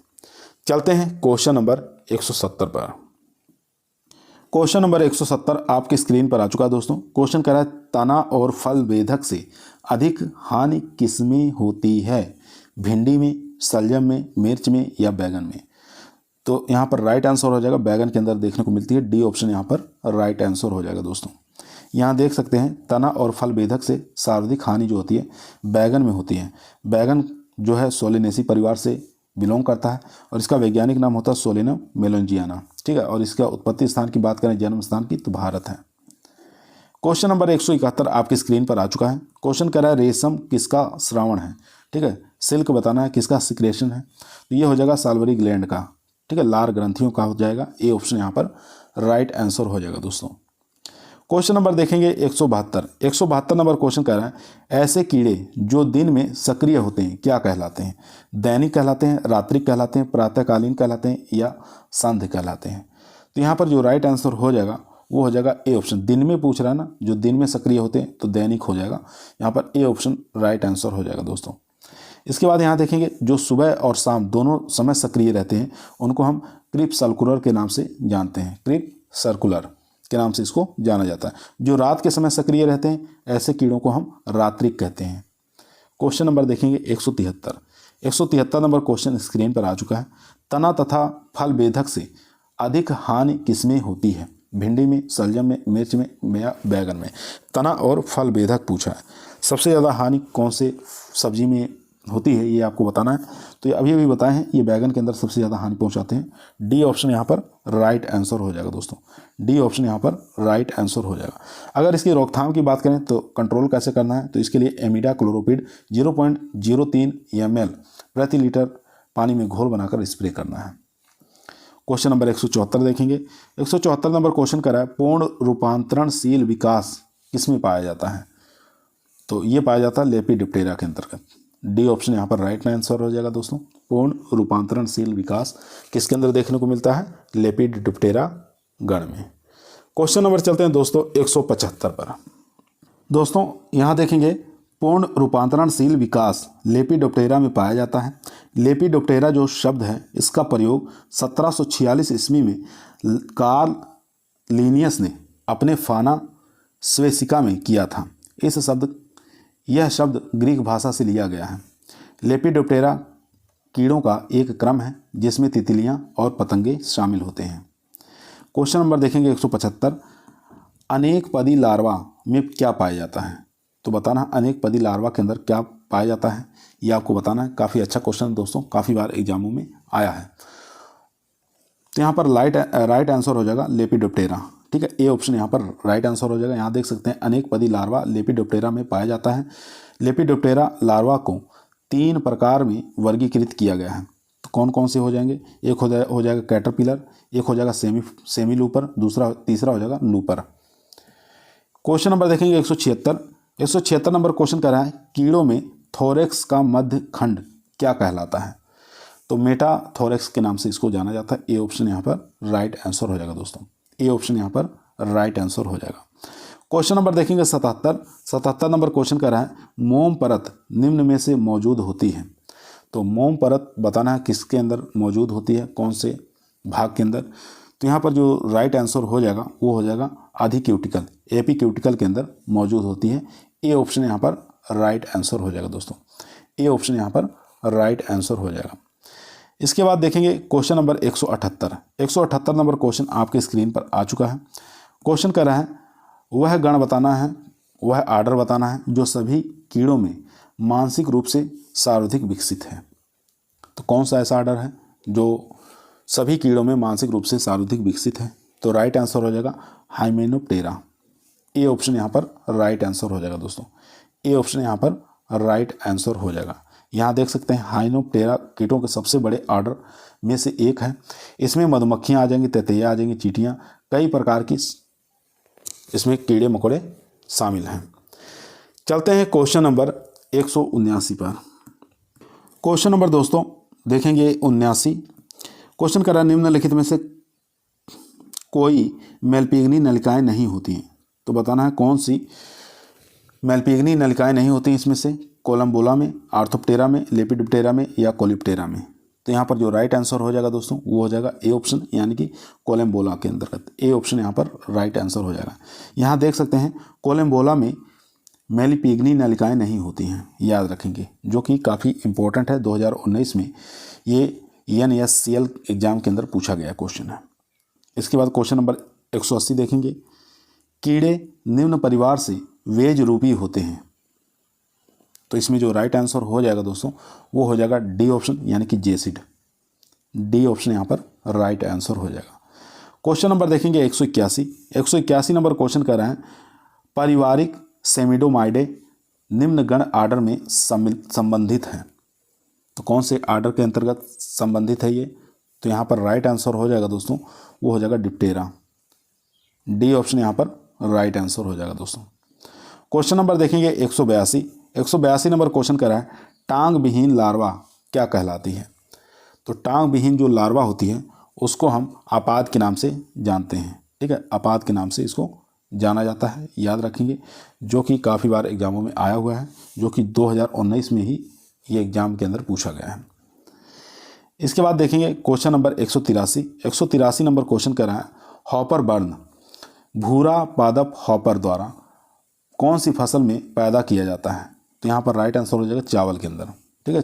चलते हैं क्वेश्चन नंबर 170 पर। क्वेश्चन नंबर 170 आपकी स्क्रीन पर आ चुका है दोस्तों। क्वेश्चन कह रहा है तना और फल वेधक से अधिक हानि किसमें होती है, भिंडी में, शलजम में, मिर्च में या बैगन में। तो यहाँ पर राइट आंसर हो जाएगा बैगन के अंदर देखने को मिलती है, डी ऑप्शन यहाँ पर राइट आंसर हो जाएगा दोस्तों। यहाँ देख सकते हैं तना और फल वेधक से सर्वाधिक हानि जो होती है बैगन में होती है। बैगन जो है सोलेनेसी परिवार से बिलोंग करता है और इसका वैज्ञानिक नाम होता है सोलेनम मेलोंजियाना। ठीक है, और इसका उत्पत्ति स्थान की बात करें, जन्म स्थान की, तो भारत है। क्वेश्चन नंबर 171 आपकी स्क्रीन पर आ चुका है। क्वेश्चन कह रहा है रेशम किसका श्रावण है। ठीक है, सिल्क बताना है किसका सिक्रेशन है। तो ये हो जाएगा साल्वरी ग्लैंड का। ठीक है, लार ग्रंथियों का हो जाएगा। ए ऑप्शन यहाँ पर राइट आंसर हो जाएगा दोस्तों। क्वेश्चन नंबर देखेंगे 172 नंबर क्वेश्चन कह रहा है ऐसे कीड़े जो दिन में सक्रिय होते हैं क्या कहलाते हैं, दैनिक कहलाते हैं, रात्रिक कहलाते हैं, प्रातःकालीन कहलाते हैं या सांध्य कहलाते हैं। तो यहाँ पर जो राइट आंसर हो जाएगा वो हो जाएगा ए ऑप्शन। दिन में पूछ रहा है ना, जो दिन में सक्रिय होते हैं तो दैनिक हो जाएगा। यहाँ पर ए ऑप्शन राइट आंसर हो जाएगा दोस्तों। इसके बाद यहाँ देखेंगे जो सुबह और शाम दोनों समय सक्रिय रहते हैं उनको हम क्रिप सर्कुलर के नाम से जानते हैं, क्रिप सर्कुलर के नाम से इसको जाना जाता है। जो रात के समय सक्रिय रहते हैं ऐसे कीड़ों को हम रात्रिक कहते हैं। क्वेश्चन नंबर देखेंगे 173 नंबर क्वेश्चन स्क्रीन पर आ चुका है। तना तथा फल वेधक से अधिक हानि किसमें होती है, भिंडी में, शलजम में, मिर्च में या बैगन में। तना और फल वेधक पूछा है, सबसे ज़्यादा हानि कौन से सब्जी में होती है ये आपको बताना है। तो ये अभी बताए हैं, ये बैगन के अंदर सबसे ज़्यादा हानि पहुंचाते हैं। डी ऑप्शन यहाँ पर राइट आंसर हो जाएगा दोस्तों। डी ऑप्शन यहाँ पर राइट आंसर हो जाएगा। अगर इसकी रोकथाम की बात करें तो कंट्रोल कैसे करना है, तो इसके लिए एमिडा क्लोरोपिड 0.03 ml प्रति लीटर पानी में घोल बनाकर स्प्रे करना है। क्वेश्चन नंबर 174 देखेंगे। 174 नंबर क्वेश्चन कर रहा है पूर्ण रूपांतरणशील विकास किसमें पाया जाता है। तो ये पाया जाता है लेपिडिप्टेरा के अंतर्गत। डी ऑप्शन यहाँ पर राइट आंसर हो जाएगा दोस्तों। पूर्ण रूपांतरणशील विकास किसके अंदर देखने को मिलता है, लेपिडिप्टेरा गण में। क्वेश्चन नंबर चलते हैं दोस्तों 175 पर। दोस्तों यहाँ देखेंगे पूर्ण रूपांतरणशील विकास लेपिडोप्टेरा में पाया जाता है। लेपिडोप्टेरा जो शब्द है इसका प्रयोग 1746 ईस्वी में कार्ल लिनियस ने अपने फाना स्वेसिका में किया था। यह शब्द ग्रीक भाषा से लिया गया है। लेपिडोप्टेरा कीड़ों का एक क्रम है जिसमें तितलियां और पतंगे शामिल होते हैं। क्वेश्चन नंबर देखेंगे 175। अनेक पदी लार्वा में क्या पाया जाता है? तो बताना अनेक पदी लार्वा के अंदर क्या पाया जाता है, ये आपको बताना है। काफ़ी अच्छा क्वेश्चन दोस्तों, काफ़ी बार एग्जामों में आया है। तो यहाँ पर राइट आंसर हो जाएगा लेपिडोप्टेरा। ठीक है, ए ऑप्शन यहाँ पर राइट आंसर हो जाएगा। यहाँ देख सकते हैं अनेक पदी लार्वा लेपिडोप्टेरा में पाया जाता है। लेपिडोप्टेरा लार्वा को 3 प्रकार में वर्गीकृत किया गया है। तो कौन कौन से हो जाएंगे? एक हो जाएगा कैटरपिलर, एक हो जाएगा सेमी लूपर, तीसरा हो जाएगा लूपर। क्वेश्चन नंबर देखेंगे 176 नंबर क्वेश्चन कर रहा है कीड़ों में थोरेक्स का मध्य खंड क्या कहलाता है? तो मेटाथोरेक्स के नाम से इसको जाना जाता है। ए ऑप्शन यहाँ पर राइट आंसर हो जाएगा दोस्तों। ए ऑप्शन यहाँ पर राइट आंसर हो जाएगा। क्वेश्चन नंबर देखेंगे 77 नंबर क्वेश्चन कर रहा है मोम परत निम्न में से मौजूद होती है। तो मोम परत बताना है किसके अंदर मौजूद होती है, कौन से भाग के अंदर। तो यहाँ पर जो राइट आंसर हो जाएगा वो हो जाएगा आधिक्यूटिकल, एपीक्यूटिकल के अंदर मौजूद होती है। ए ऑप्शन यहाँ पर राइट आंसर हो जाएगा दोस्तों। ए ऑप्शन यहाँ पर राइट आंसर हो जाएगा। इसके बाद देखेंगे क्वेश्चन नंबर 178 नंबर क्वेश्चन आपके स्क्रीन पर आ चुका है। क्वेश्चन कर रहा है वह गण बताना है, वह आर्डर बताना है जो सभी कीड़ों में मानसिक रूप से सर्वाधिक विकसित है। तो कौन सा ऐसा आर्डर है जो सभी कीड़ों में मानसिक रूप से सर्वाधिक विकसित है? तो राइट आंसर हो जाएगा हाइमेनोप्टेरा। ए ऑप्शन यहाँ पर राइट आंसर हो जाएगा दोस्तों। ए ऑप्शन यहाँ पर राइट आंसर हो जाएगा। यहाँ देख सकते हैं हाइमेनोप्टेरा कीटों के सबसे बड़े आर्डर में से एक है। इसमें मधुमक्खियाँ आ जाएंगी, ततैया आ जाएंगी, चींटियाँ, कई प्रकार की इसमें कीड़े मकोड़े शामिल हैं। चलते हैं क्वेश्चन नंबर 179 पर। क्वेश्चन नंबर दोस्तों देखेंगे 79। क्वेश्चन कर रहा है निम्नलिखित में से कोई मेलपिग्नी नलिकाएं नहीं होती हैं। तो बताना है कौन सी मेलपिग्नी नलिकाएं नहीं होती इसमें से, कोलम्बोला में, आर्थोप्टेरा में, लेपिडोप्टेरा में या कोलिप्टेरा में। तो यहाँ पर जो राइट आंसर हो जाएगा दोस्तों वो हो जाएगा ए ऑप्शन, यानी कि कोलम्बोला के अंतर्गत। ए ऑप्शन यहाँ पर राइट आंसर हो जाएगा। यहाँ देख सकते हैं कोलम्बोला में मेलपिग्नी नलिकाएं नहीं होती हैं, याद रखेंगे, जो कि काफ़ी इंपॉर्टेंट है। 2019 में ये NSCL एग्जाम के अंदर पूछा गया क्वेश्चन है। इसके बाद क्वेश्चन नंबर 180 देखेंगे कीड़े निम्न परिवार से वेज रूपी होते हैं। तो इसमें जो राइट आंसर हो जाएगा दोस्तों वो हो जाएगा डी ऑप्शन, यानी कि जेसिड। डी ऑप्शन यहाँ पर राइट आंसर हो जाएगा। क्वेश्चन नंबर देखेंगे 181 नंबर क्वेश्चन कर रहे हैं पारिवारिक सेमिडोमाइडे निम्न गण आर्डर में संबंधित हैं। तो कौन से आर्डर के अंतर्गत संबंधित है ये? तो यहाँ पर राइट आंसर हो जाएगा दोस्तों वो हो जाएगा डिप्टेरा। डी ऑप्शन यहाँ पर राइट आंसर हो जाएगा दोस्तों। क्वेश्चन नंबर देखेंगे 182 नंबर क्वेश्चन कर रहा है टांग विहीन लार्वा क्या कहलाती है। तो टांग विहीन जो लार्वा होती है उसको हम आपाद के नाम से जानते हैं। ठीक है, आपाद के नाम से इसको जाना जाता है, याद रखेंगे, जो कि काफ़ी बार एग्जामों में आया हुआ है, जो कि 2019 में ही ये एग्जाम के अंदर पूछा गया है। इसके बाद देखेंगे क्वेश्चन नंबर 183 नंबर क्वेश्चन कर रहा है हॉपर बर्न भूरा पादप हॉपर द्वारा कौन सी फसल में पैदा किया जाता है। तो यहाँ पर राइट आंसर हो जाएगा चावल के अंदर। ठीक है,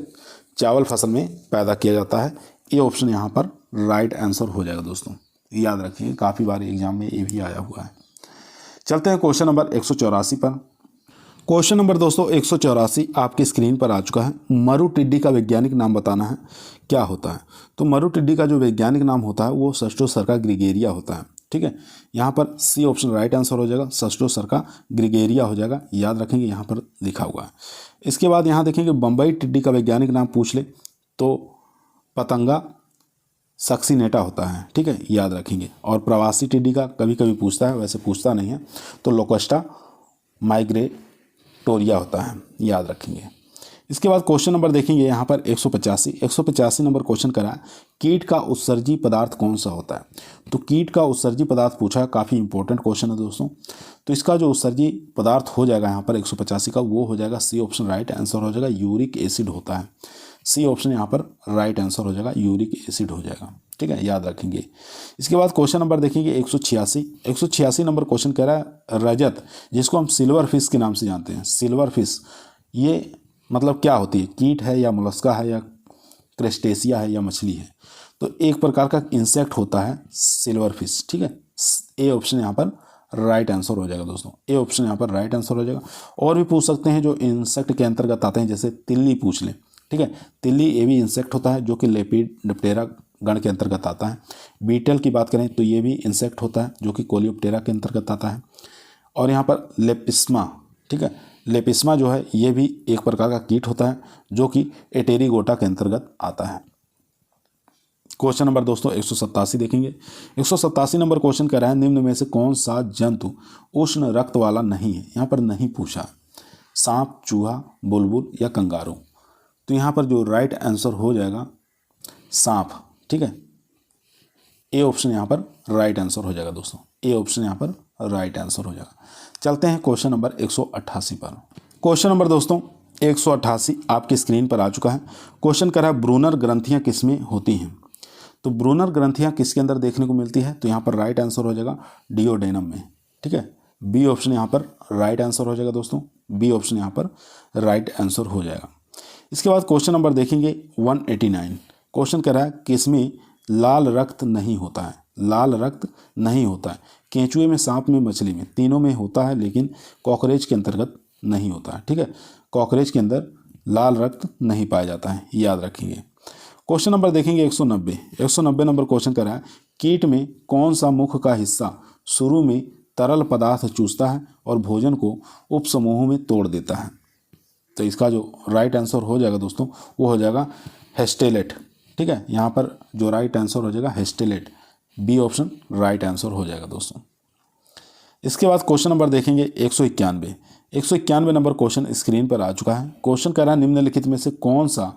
चावल फसल में पैदा किया जाता है। ये ऑप्शन यहाँ पर राइट आंसर हो जाएगा दोस्तों, याद रखिए, काफ़ी बार एग्जाम में ये भी आया हुआ है। चलते हैं क्वेश्चन नंबर 184 पर। क्वेश्चन नंबर दोस्तों 184 आपकी स्क्रीन पर आ चुका है। मरु टिड्डी का वैज्ञानिक नाम बताना है क्या होता है। तो मरु टिड्डी का जो वैज्ञानिक नाम होता है वो सस्टोसर्का ग्रिगेरिया होता है। ठीक है, यहाँ पर सी ऑप्शन राइट आंसर हो जाएगा, सस्टोसर्का ग्रिगेरिया हो जाएगा, याद रखेंगे, यहाँ पर लिखा हुआ है। इसके बाद यहाँ देखेंगे बम्बई टिड्डी का वैज्ञानिक नाम पूछ ले तो पतंगा सक्सिनेटा होता है। ठीक है, याद रखेंगे। और प्रवासी टिड्डी का कभी कभी पूछता है, वैसे पूछता नहीं है, तो लोकस्टा माइग्रेटोरिया होता है, याद रखेंगे। इसके बाद क्वेश्चन नंबर देखेंगे यहाँ पर 185 नंबर क्वेश्चन करा कीट का उत्सर्जी पदार्थ कौन सा होता है। तो कीट का उत्सर्जी पदार्थ पूछा है, काफ़ी इंपॉर्टेंट क्वेश्चन है दोस्तों। तो इसका जो उत्सर्जी पदार्थ हो जाएगा यहाँ पर 185 का वो हो जाएगा सी ऑप्शन राइट आंसर हो जाएगा, यूरिक एसिड होता है। सी ऑप्शन यहाँ पर राइट आंसर हो जाएगा, यूरिक एसिड हो जाएगा। ठीक है, याद रखेंगे। इसके बाद क्वेश्चन नंबर देखेंगे 186 नंबर क्वेश्चन कह रहा है रजत, जिसको हम सिल्वर फिश के नाम से जानते हैं। सिल्वर फिश ये मतलब क्या होती है, कीट है या मोलस्का है या क्रेस्टेसिया है या मछली है। तो एक प्रकार का इंसेक्ट होता है सिल्वर फिश। ठीक है, ए ऑप्शन यहाँ पर राइट आंसर हो जाएगा दोस्तों। ए ऑप्शन यहाँ पर राइट आंसर हो जाएगा। और भी पूछ सकते हैं जो इंसेक्ट के अंतर्गत आते हैं, जैसे तिल्ली पूछ लें, ठीक है। तिल्ली ये भी इंसेक्ट होता है जो कि लेपिडोप्टेरा गण के अंतर्गत आता है। बीटल की बात करें तो ये भी इंसेक्ट होता है जो कि कोलियोप्टेरा के अंतर्गत आता है। और यहाँ पर लेपिस्मा, ठीक है, लेपिस्मा जो है ये भी एक प्रकार का कीट होता है जो कि एटेरिगोटा के अंतर्गत आता है। क्वेश्चन नंबर दोस्तों 187 देखेंगे। 187 नंबर क्वेश्चन कह रहा है निम्न में से कौन सा जंतु उष्ण रक्त वाला नहीं है। यहाँ पर नहीं पूछा, सांप, चूहा, बुलबुल या कंगारू। तो यहाँ पर जो राइट आंसर हो जाएगा सांप, ठीक है। ए ऑप्शन यहाँ पर राइट आंसर हो जाएगा दोस्तों। ए ऑप्शन यहाँ पर राइट आंसर हो जाएगा। चलते हैं क्वेश्चन नंबर 188 पर। क्वेश्चन नंबर दोस्तों 188 आपकी स्क्रीन पर आ चुका है। क्वेश्चन कर रहा है ब्रूनर ग्रंथियाँ किसमें होती हैं। तो ब्रूनर ग्रंथियाँ किसके अंदर देखने को मिलती है, तो यहाँ पर राइट आंसर हो जाएगा डिओडेनम में, ठीक है। बी ऑप्शन यहाँ पर राइट आंसर हो जाएगा दोस्तों। बी ऑप्शन यहाँ पर राइट आंसर हो जाएगा। इसके बाद क्वेश्चन नंबर देखेंगे 189। क्वेश्चन कह रहा है किसमें लाल रक्त नहीं होता है। लाल रक्त नहीं होता है। केंचुए में, सांप में, मछली में, तीनों में होता है लेकिन कॉकरोच के अंतर्गत नहीं होता है, ठीक है। कॉकरोच के अंदर लाल रक्त नहीं पाया जाता है, याद रखेंगे। क्वेश्चन नंबर देखेंगे 190। 190 नंबर क्वेश्चन कर रहा है कीट में कौन सा मुख का हिस्सा शुरू में तरल पदार्थ चूसता है और भोजन को उपसमूहों में तोड़ देता है। तो इसका जो राइट आंसर हो जाएगा दोस्तों वो हो जाएगा हेस्टेलेट, ठीक है। यहाँ पर जो राइट आंसर हो जाएगा हेस्टेलेट। बी ऑप्शन राइट आंसर हो जाएगा दोस्तों। इसके बाद क्वेश्चन नंबर देखेंगे 191। 191 नंबर क्वेश्चन स्क्रीन पर आ चुका है। क्वेश्चन कह रहा है निम्नलिखित में से कौन सा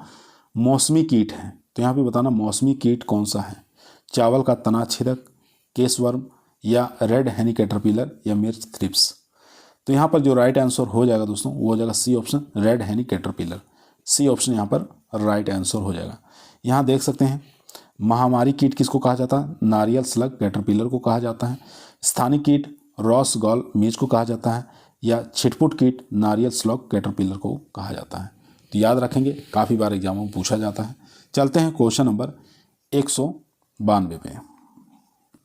मौसमी कीट है। तो यहाँ पे बताना मौसमी कीट कौन सा है। चावल का तना छेदक, केसवर्म या रेड हैनी कैटरपिलर या मिर्च थ्रिप्स। तो यहाँ पर जो राइट आंसर हो जाएगा दोस्तों वो हो जाएगा सी ऑप्शन रेड हैनी कैटरपिलर। सी ऑप्शन यहाँ पर राइट आंसर हो जाएगा। यहाँ देख सकते हैं महामारी कीट किसको कहा जाता है, नारियल स्लग कैटरपिलर को कहा जाता है। स्थानिक कीट रॉस गॉल मीज को कहा जाता है या छिटपुट कीट नारियल स्लग कैटरपिलर को कहा जाता है। तो याद रखेंगे, काफ़ी बार एग्जामों में पूछा जाता है। चलते हैं क्वेश्चन नंबर 192 पे।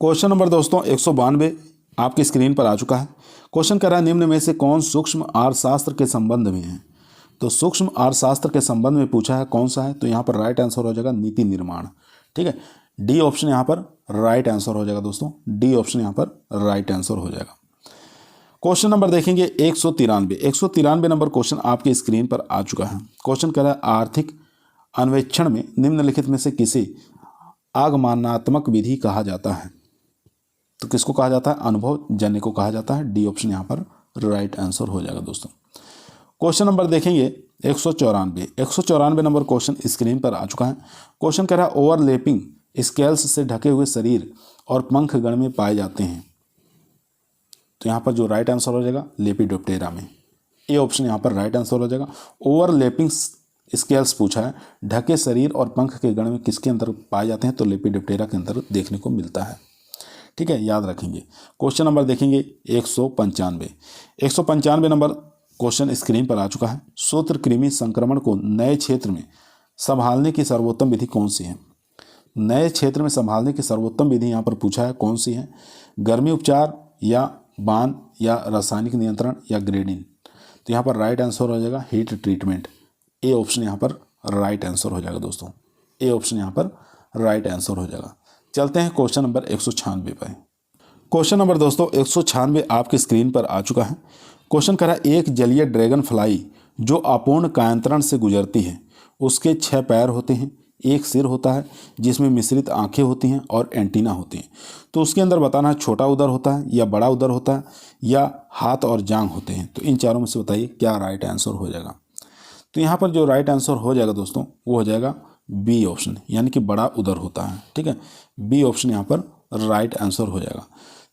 क्वेश्चन नंबर दोस्तों 192 आपकी स्क्रीन पर आ चुका है। क्वेश्चन कर रहा है निम्न में से कौन सूक्ष्म अर्थशास्त्र के संबंध में है। तो सूक्ष्म अर्थशास्त्र के संबंध में पूछा है कौन सा है, तो यहाँ पर राइट आंसर हो जाएगा नीति निर्माण, ठीक है। डी ऑप्शन यहाँ पर राइट आंसर हो जाएगा दोस्तों। डी ऑप्शन यहाँ पर राइट आंसर हो जाएगा। क्वेश्चन नंबर देखेंगे 193। 193 नंबर क्वेश्चन आपकी स्क्रीन पर आ चुका है। क्वेश्चन कह रहा है आर्थिक अन्वेषण में निम्नलिखित में से किसे आगमनात्मक विधि कहा जाता है। तो किसको कहा जाता है, अनुभव जन्य को कहा जाता है। डी ऑप्शन यहाँ पर राइट आंसर हो जाएगा दोस्तों। क्वेश्चन नंबर देखेंगे 194। 194 नंबर क्वेश्चन स्क्रीन पर आ चुका है। क्वेश्चन कह रहा है ओवरलैपिंग स्केल्स से ढके हुए शरीर और पंख गण में पाए जाते हैं। तो यहाँ पर जो राइट आंसर हो जाएगा लेपिडोप्टेरा में। ए ऑप्शन यहाँ पर राइट आंसर हो जाएगा। ओवरलैपिंग स्केल्स पूछा है, ढके शरीर और पंख के गण में किसके अंदर पाए जाते हैं, तो लेपिडोप्टेरा के अंदर देखने को मिलता है, ठीक है, याद रखेंगे। क्वेश्चन नंबर देखेंगे 195। 195 नंबर क्वेश्चन स्क्रीन पर आ चुका है। सूत्रकृमि संक्रमण को नए क्षेत्र में संभालने की सर्वोत्तम विधि कौन सी है। नए क्षेत्र में संभालने की सर्वोत्तम विधि यहाँ पर पूछा है कौन सी है, गर्मी उपचार या बांध या रासायनिक नियंत्रण या ग्रेडिंग। तो यहाँ पर राइट आंसर हो जाएगा हीट ट्रीटमेंट। ए ऑप्शन यहाँ पर राइट आंसर हो जाएगा दोस्तों। ए ऑप्शन यहाँ पर राइट आंसर हो जाएगा। चलते हैं क्वेश्चन नंबर 196 पर। क्वेश्चन नंबर दोस्तों 196 आपकी स्क्रीन पर आ चुका है। क्वेश्चन करा एक जलीय ड्रैगन फ्लाई जो अपूर्ण कायांतरण से गुजरती है, उसके 6 पैर होते हैं, एक सिर होता है जिसमें मिश्रित आंखें होती हैं और एंटीना होती हैं। तो उसके अंदर बताना है छोटा उदर होता है या बड़ा उदर होता है या हाथ और जांघ होते हैं। तो इन चारों में से बताइए क्या राइट आंसर हो जाएगा। तो यहाँ पर जो राइट आंसर हो जाएगा दोस्तों वो हो जाएगा बी ऑप्शन, यानी कि बड़ा उदर होता है, ठीक है। बी ऑप्शन यहाँ पर राइट आंसर हो जाएगा।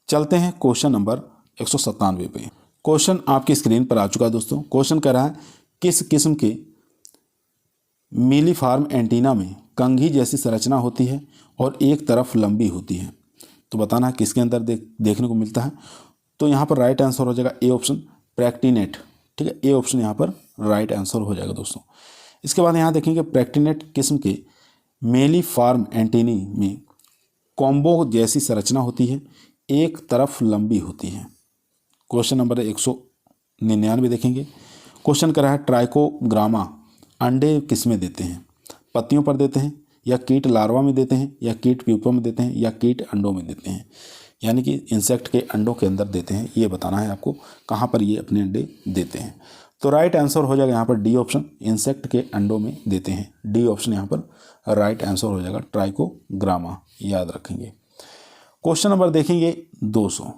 चलते हैं क्वेश्चन नंबर 197 पे। क्वेश्चन आपकी स्क्रीन पर आ चुका है दोस्तों। क्वेश्चन कह रहा है किस किस्म के मिलीफार्म एंटीना में कंघी जैसी संरचना होती है और एक तरफ लंबी होती है। तो बताना है किसके अंदर देखने को मिलता है। तो यहाँ पर राइट आंसर हो जाएगा ए ऑप्शन प्रैक्टिनेट, ठीक है। ए ऑप्शन यहाँ पर राइट आंसर हो जाएगा दोस्तों। इसके बाद यहाँ देखेंगे प्रैक्टिनेट किस्म के मेलीफार्म एंटीनी में कॉम्बो जैसी संरचना होती है, एक तरफ लंबी होती है। क्वेश्चन नंबर 199 देखेंगे। क्वेश्चन कर रहा है ट्राइकोग्रामा अंडे किस में देते हैं? पत्तियों पर देते हैं, या कीट लार्वा में देते हैं, या कीट प्यूपा में देते हैं, या कीट अंडों में देते हैं। यानी कि इंसेक्ट के अंडों के अंदर देते हैं, ये बताना है आपको कहाँ पर ये अपने अंडे देते हैं। तो राइट आंसर हो जाएगा यहाँ पर डी ऑप्शन, इंसेक्ट के अंडों में देते हैं। डी ऑप्शन यहाँ पर राइट आंसर हो जाएगा, ट्राइकोग्रामा, याद रखेंगे। क्वेश्चन नंबर देखेंगे 200।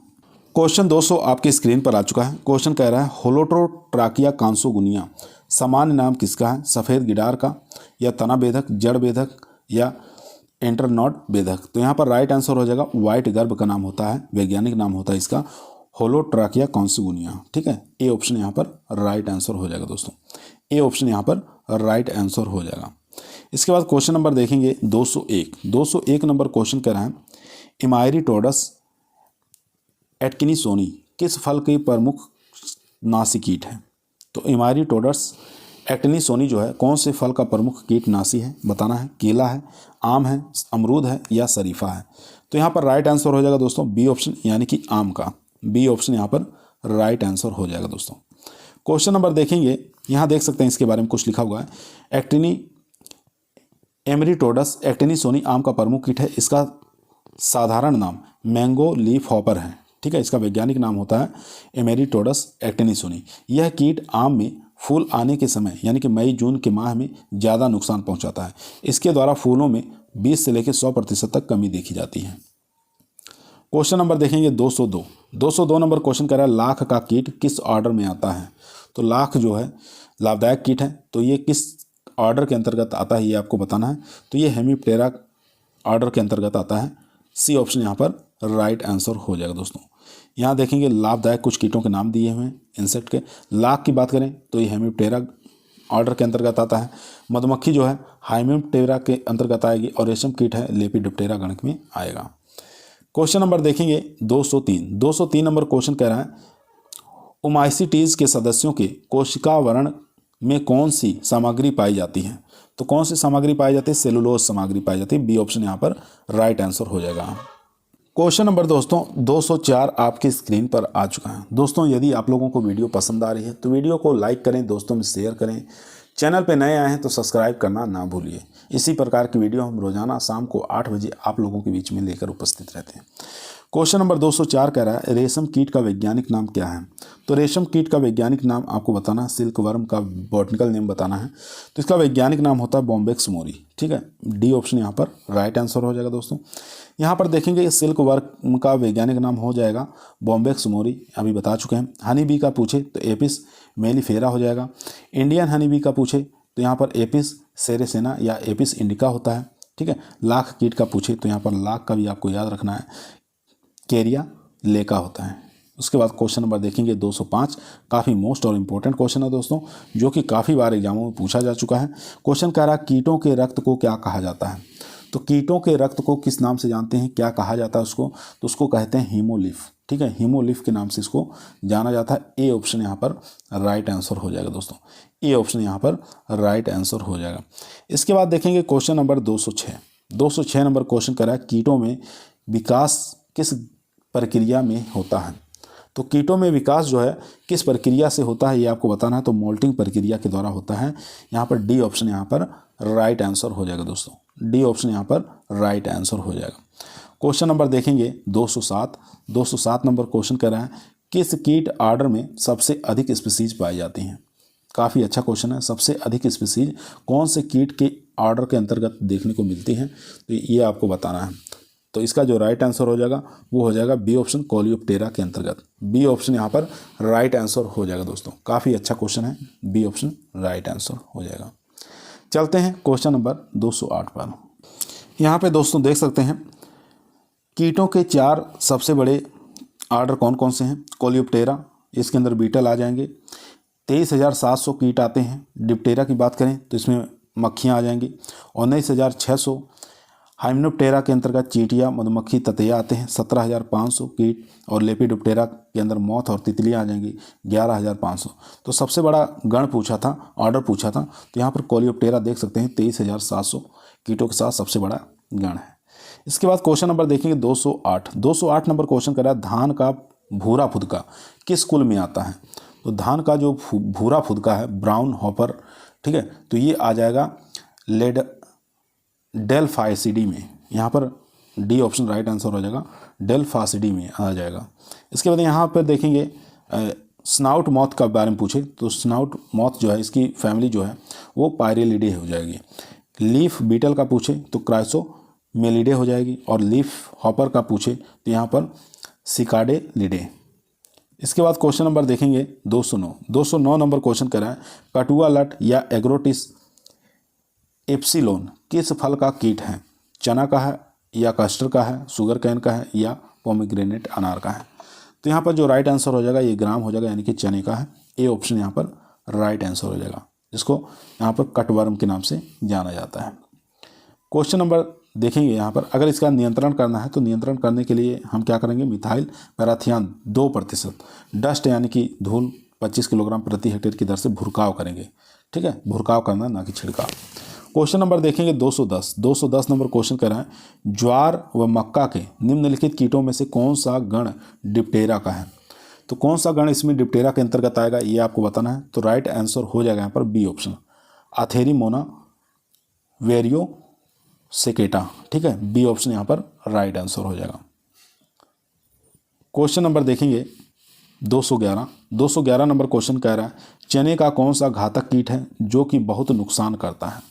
क्वेश्चन 200 आपकी स्क्रीन पर आ चुका है। क्वेश्चन कह रहा है होलोट्रोट्राकिया कांसोगुनिया सामान्य नाम किसका है? सफ़ेद गिडार का, या तना बेधक, जड़ बेधक, या एंटरनॉट बेधक। तो यहाँ पर राइट आंसर हो जाएगा वाइट गर्भ का नाम होता है, वैज्ञानिक नाम होता है इसका होलोट्राकिया कांसोगुनिया। ठीक है, ए ऑप्शन यहाँ पर राइट आंसर हो जाएगा दोस्तों, ए ऑप्शन यहाँ पर राइट आंसर हो जाएगा। इसके बाद क्वेश्चन नंबर देखेंगे 201। 201 नंबर क्वेश्चन कह रहा है इमाइरिटोडस एटकिनीसोनी किस फल के प्रमुख नासी कीट है? तो इमाइरिटोडस एटकिनीसोनी जो है कौन से फल का प्रमुख कीटनाशी है बताना है। केला है, आम है, अमरूद है, या शरीफा है। तो यहाँ पर राइट आंसर हो जाएगा दोस्तों बी ऑप्शन, यानी कि आम का। बी ऑप्शन यहाँ पर राइट आंसर हो जाएगा दोस्तों। क्वेश्चन नंबर देखेंगे, यहाँ देख सकते हैं इसके बारे में कुछ लिखा हुआ है। एमरिटोडस एटकिनीसोनी आम का प्रमुख कीट है। इसका साधारण नाम मैंगो लीफ हॉपर है। ठीक है, इसका वैज्ञानिक नाम होता है एमेरिटोडस एक्टिनिसोनी। यह कीट आम में फूल आने के समय यानी कि मई जून के माह में ज़्यादा नुकसान पहुंचाता है। इसके द्वारा फूलों में 20 से लेकर 100% तक कमी देखी जाती है। क्वेश्चन नंबर देखेंगे 202। 202 नंबर क्वेश्चन कह रहा है लाख का कीट किस ऑर्डर में आता है? तो लाख जो है लाभदायक कीट है, तो ये किस ऑर्डर के अंतर्गत आता है ये आपको बताना है। तो ये हेमीप्टेरा ऑर्डर के अंतर्गत आता है। सी ऑप्शन यहाँ पर राइट आंसर हो जाएगा दोस्तों। यहाँ देखेंगे लाभदायक कुछ कीटों के नाम दिए हुए हैं इंसेक्ट के। लाख की बात करें तो ये हेमीप्टेरा ऑर्डर के अंतर्गत आता है। मधुमक्खी जो है हाइमेप्टेरा के अंतर्गत आएगी, और रेशम कीट है लेपिडोप्टेरा गण में आएगा। क्वेश्चन नंबर देखेंगे 203। 203 नंबर क्वेश्चन कह रहा है ओमाइसीटीज के सदस्यों के कोशिकावरण में कौन सी सामग्री पाई जाती है? तो कौन सी सामग्री पाई जाती है? सेलुलोज सामग्री पाई जाती है। बी ऑप्शन यहाँ पर राइट आंसर हो जाएगा। क्वेश्चन नंबर दोस्तों 204 आपकी स्क्रीन पर आ चुका है। दोस्तों यदि आप लोगों को वीडियो पसंद आ रही है तो वीडियो को लाइक करें, दोस्तों में शेयर करें। चैनल पे नए आए हैं तो सब्सक्राइब करना ना भूलिए। इसी प्रकार की वीडियो हम रोजाना शाम को 8 बजे आप लोगों के बीच में लेकर उपस्थित रहते हैं। क्वेश्चन नंबर 204 कह रहा है रेशम कीट का वैज्ञानिक नाम क्या है? तो रेशम कीट का वैज्ञानिक नाम आपको बताना है, सिल्क वर्म का बॉटनिकल नेम बताना है। तो इसका वैज्ञानिक नाम होता है बॉम्बेक्स मोरी। ठीक है, डी ऑप्शन यहाँ पर राइट आंसर हो जाएगा दोस्तों। यहाँ पर देखेंगे सिल्क वर्म का वैज्ञानिक नाम हो जाएगा बॉम्बेक्स मोरी, अभी बता चुके हैं। हनी बी का पूछे तो एपिस मेलिफेरा हो जाएगा। इंडियन हनी बी का पूछे तो यहाँ पर एपिस सेरेसेना या एपिस इंडिका होता है। ठीक है, लाख कीट का पूछे तो यहाँ पर लाख का भी आपको याद रखना है, केरिया लेका होता है। उसके बाद क्वेश्चन नंबर देखेंगे 205। काफ़ी मोस्ट और इम्पोर्टेंट क्वेश्चन है दोस्तों, जो कि काफ़ी बार एग्जामों में पूछा जा चुका है। क्वेश्चन कह रहा है कीटों के रक्त को क्या कहा जाता है? तो कीटों के रक्त को किस नाम से जानते हैं, क्या कहा जाता है उसको? तो उसको कहते हैं हीमोलिफ। ठीक है, हीमोलिफ के नाम से इसको जाना जाता है। ए ऑप्शन यहाँ पर राइट आंसर हो जाएगा दोस्तों। ए ऑप्शन यहाँ पर राइट आंसर हो जाएगा। इसके बाद देखेंगे क्वेश्चन नंबर 206। 206 नंबर क्वेश्चन कह रहा है कीटों में विकास किस प्रक्रिया में होता है? तो कीटों में विकास जो है किस प्रक्रिया से होता है ये आपको बताना है। तो मोल्टिंग प्रक्रिया के द्वारा होता है। यहाँ पर डी ऑप्शन यहाँ पर राइट आंसर हो जाएगा दोस्तों। डी ऑप्शन यहाँ पर राइट आंसर हो जाएगा। क्वेश्चन नंबर देखेंगे 207। 207 नंबर क्वेश्चन कह रहा है किस कीट आर्डर में सबसे अधिक स्पीसीज पाई जाती हैं? काफ़ी अच्छा क्वेश्चन है। सबसे अधिक स्पीसीज कौन से कीट के आर्डर के अंतर्गत देखने को मिलती हैं, तो ये आपको बताना है। तो इसका जो राइट आंसर हो जाएगा वो हो जाएगा बी ऑप्शन कोलियोप्टेरा के अंतर्गत। बी ऑप्शन यहाँ पर राइट आंसर हो जाएगा दोस्तों। काफ़ी अच्छा क्वेश्चन है, बी ऑप्शन राइट आंसर हो जाएगा। चलते हैं क्वेश्चन नंबर 208 पर। यहाँ पे दोस्तों देख सकते हैं कीटों के 4 सबसे बड़े आर्डर कौन कौन से हैं। कोलियोप्टेरा, इसके अंदर बीटल आ जाएंगे। 23,700 कीट आते हैं। डिप्टेरा की बात करें तो इसमें मक्खियाँ आ जाएंगी। 19,600 हाइमेनोप्टेरा के अंतर्गत चींटियाँ, मधुमक्खी, ततैया आते हैं। 17,500 कीट। और लेपिडोप्टेरा के अंदर मौत और तितलियाँ आ जाएंगी 11,500। तो सबसे बड़ा गण पूछा था, ऑर्डर पूछा था, तो यहाँ पर कोलियोप्टेरा देख सकते हैं 23,700 कीटों के साथ सबसे बड़ा गण है। इसके बाद क्वेश्चन नंबर देखेंगे 208। 208 नंबर क्वेश्चन कर रहा है धान का भूरा फुदका किस कुल में आता है? तो धान का जो भूरा फुदका है ब्राउन हॉपर, ठीक है, तो ये आ जाएगा डेल्फाइसिडी में। यहाँ पर डी ऑप्शन राइट आंसर हो जाएगा, डेल्फासिडी में आ जाएगा। इसके बाद यहाँ पर देखेंगे स्नाउट मॉथ का बारे में पूछे तो स्नाउट मॉथ जो है इसकी फैमिली जो है वो पायरेलिडे हो जाएगी। लीफ बीटल का पूछे तो क्राइसोमेलिडे हो जाएगी, और लीफ हॉपर का पूछे तो यहाँ पर सिकाडेलिडे। इसके बाद क्वेश्चन नंबर देखेंगे 209 नंबर क्वेश्चन कह रहा है कटुआ लट या एग्रोटिस एप्सिलोन किस फल का कीट है? चना का है या कस्टर का है, शुगर कैन का है या पोमीग्रेनेट अनार का है? तो यहाँ पर जो राइट आंसर हो जाएगा ये ग्राम हो जाएगा, यानी कि चने का है। ए ऑप्शन यहाँ पर राइट आंसर हो जाएगा, जिसको यहाँ पर कटवर्म के नाम से जाना जाता है। क्वेश्चन नंबर देखेंगे यहाँ पर, अगर इसका नियंत्रण करना है तो नियंत्रण करने के लिए हम क्या करेंगे? मिथाइल पैराथियान 2% डस्ट यानी कि धूल 25 किलोग्राम प्रति हेक्टेयर की दर से भुरकाव करेंगे। ठीक है, भुरकाव करना ना कि छिड़काव। क्वेश्चन नंबर देखेंगे 210 नंबर क्वेश्चन कह रहा है ज्वार व मक्का के निम्नलिखित कीटों में से कौन सा गण डिप्टेरा का है? तो कौन सा गण इसमें डिप्टेरा के अंतर्गत आएगा ये आपको बताना है। तो राइट आंसर हो जाएगा यहाँ पर बी ऑप्शन अथेरिमोना वेरियो सेकेटा। ठीक है, बी ऑप्शन यहाँ पर राइट आंसर हो जाएगा। क्वेश्चन नंबर देखेंगे 211 नंबर क्वेश्चन कह रहा है चने का कौन सा घातक कीट है जो कि बहुत नुकसान करता है?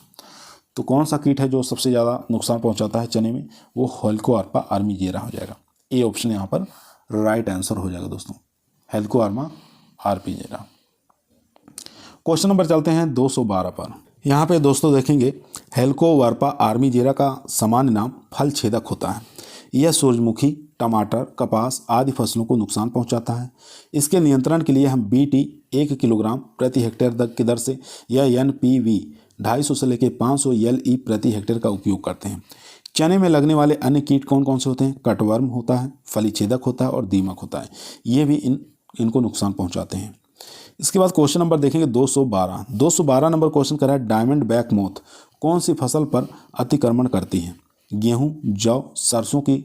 तो कौन सा कीट है जो सबसे ज़्यादा नुकसान पहुंचाता है चने में? वो हेलिकोअर्पा आर्मीजेरा हो जाएगा। ए ऑप्शन यहाँ पर राइट आंसर हो जाएगा दोस्तों, हेलिकोअर्पा आर्मीजेरा। क्वेश्चन नंबर चलते हैं 212 पर। यहाँ पे दोस्तों देखेंगे हेलिकोअर्पा आर्मीजेरा का सामान्य नाम फल छेदक होता है। यह सूरजमुखी, टमाटर, कपास आदि फसलों को नुकसान पहुंचाता है। इसके नियंत्रण के लिए हम BT 1 किलोग्राम प्रति हेक्टेयर की दर से या NPV 250 से लेकर 500 LE प्रति हेक्टेयर का उपयोग करते हैं। चने में लगने वाले अन्य कीट कौन कौन से होते हैं? कटवर्म होता है, फली छेदक होता है और दीमक होता है। ये भी इनको नुकसान पहुंचाते हैं। इसके बाद क्वेश्चन नंबर देखेंगे 212 नंबर क्वेश्चन कर रहा है डायमंड बैक मोथ कौन सी फसल पर अतिक्रमण करती है? गेहूं, जौ, सरसों की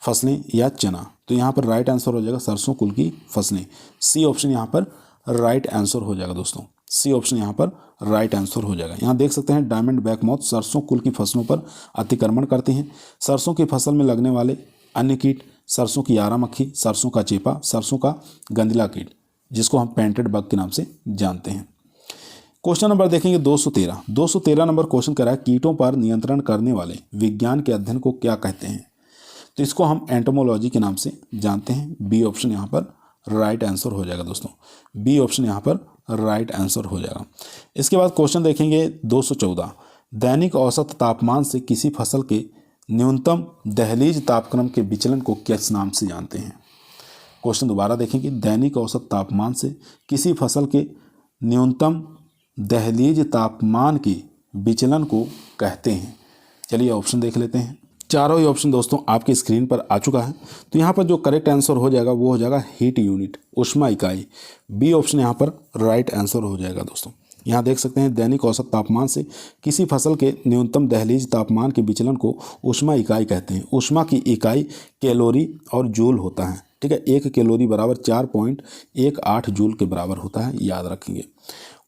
फसलें या चना? तो यहाँ पर राइट आंसर हो जाएगा सरसों कुल की फसलें। सी ऑप्शन यहाँ पर राइट आंसर हो जाएगा दोस्तों, सी ऑप्शन यहाँ पर राइट आंसर हो जाएगा। यहाँ देख सकते हैं डायमंड बैक मोथ सरसों कुल की फसलों पर अतिक्रमण करती हैं। सरसों की फसल में लगने वाले अन्य कीट सरसों की आरा मक्खी, सरसों का चेपा, सरसों का गंदला कीट, जिसको हम पेंटेड बग के नाम से जानते हैं। क्वेश्चन नंबर देखेंगे 213 नंबर क्वेश्चन कर रहा है कीटों पर नियंत्रण करने वाले विज्ञान के अध्ययन को क्या कहते हैं? तो इसको हम एंटोमोलॉजी के नाम से जानते हैं। बी ऑप्शन यहाँ पर राइट आंसर हो जाएगा दोस्तों, बी ऑप्शन यहाँ पर राइट आंसर हो जाएगा। इसके बाद क्वेश्चन देखेंगे 214 दैनिक औसत तापमान से किसी फसल के न्यूनतम दहलीज तापक्रम के विचलन को किस नाम से जानते हैं? क्वेश्चन दोबारा देखेंगे दैनिक औसत तापमान से किसी फसल के न्यूनतम दहलीज तापमान के विचलन को कहते हैं। चलिए ऑप्शन देख लेते हैं। चारों ही ऑप्शन दोस्तों आपकी स्क्रीन पर आ चुका है। तो यहाँ पर जो करेक्ट आंसर हो जाएगा वो हो जाएगा हीट यूनिट, ऊष्मा इकाई। बी ऑप्शन यहाँ पर राइट आंसर हो जाएगा दोस्तों। यहाँ देख सकते हैं दैनिक औसत तापमान से किसी फसल के न्यूनतम दहलीज तापमान के विचलन को ऊष्मा इकाई कहते हैं। ऊष्मा की इकाई कैलोरी और जूल होता है। ठीक है, 1 कैलोरी बराबर 4.18 जूल के बराबर होता है, याद रखेंगे।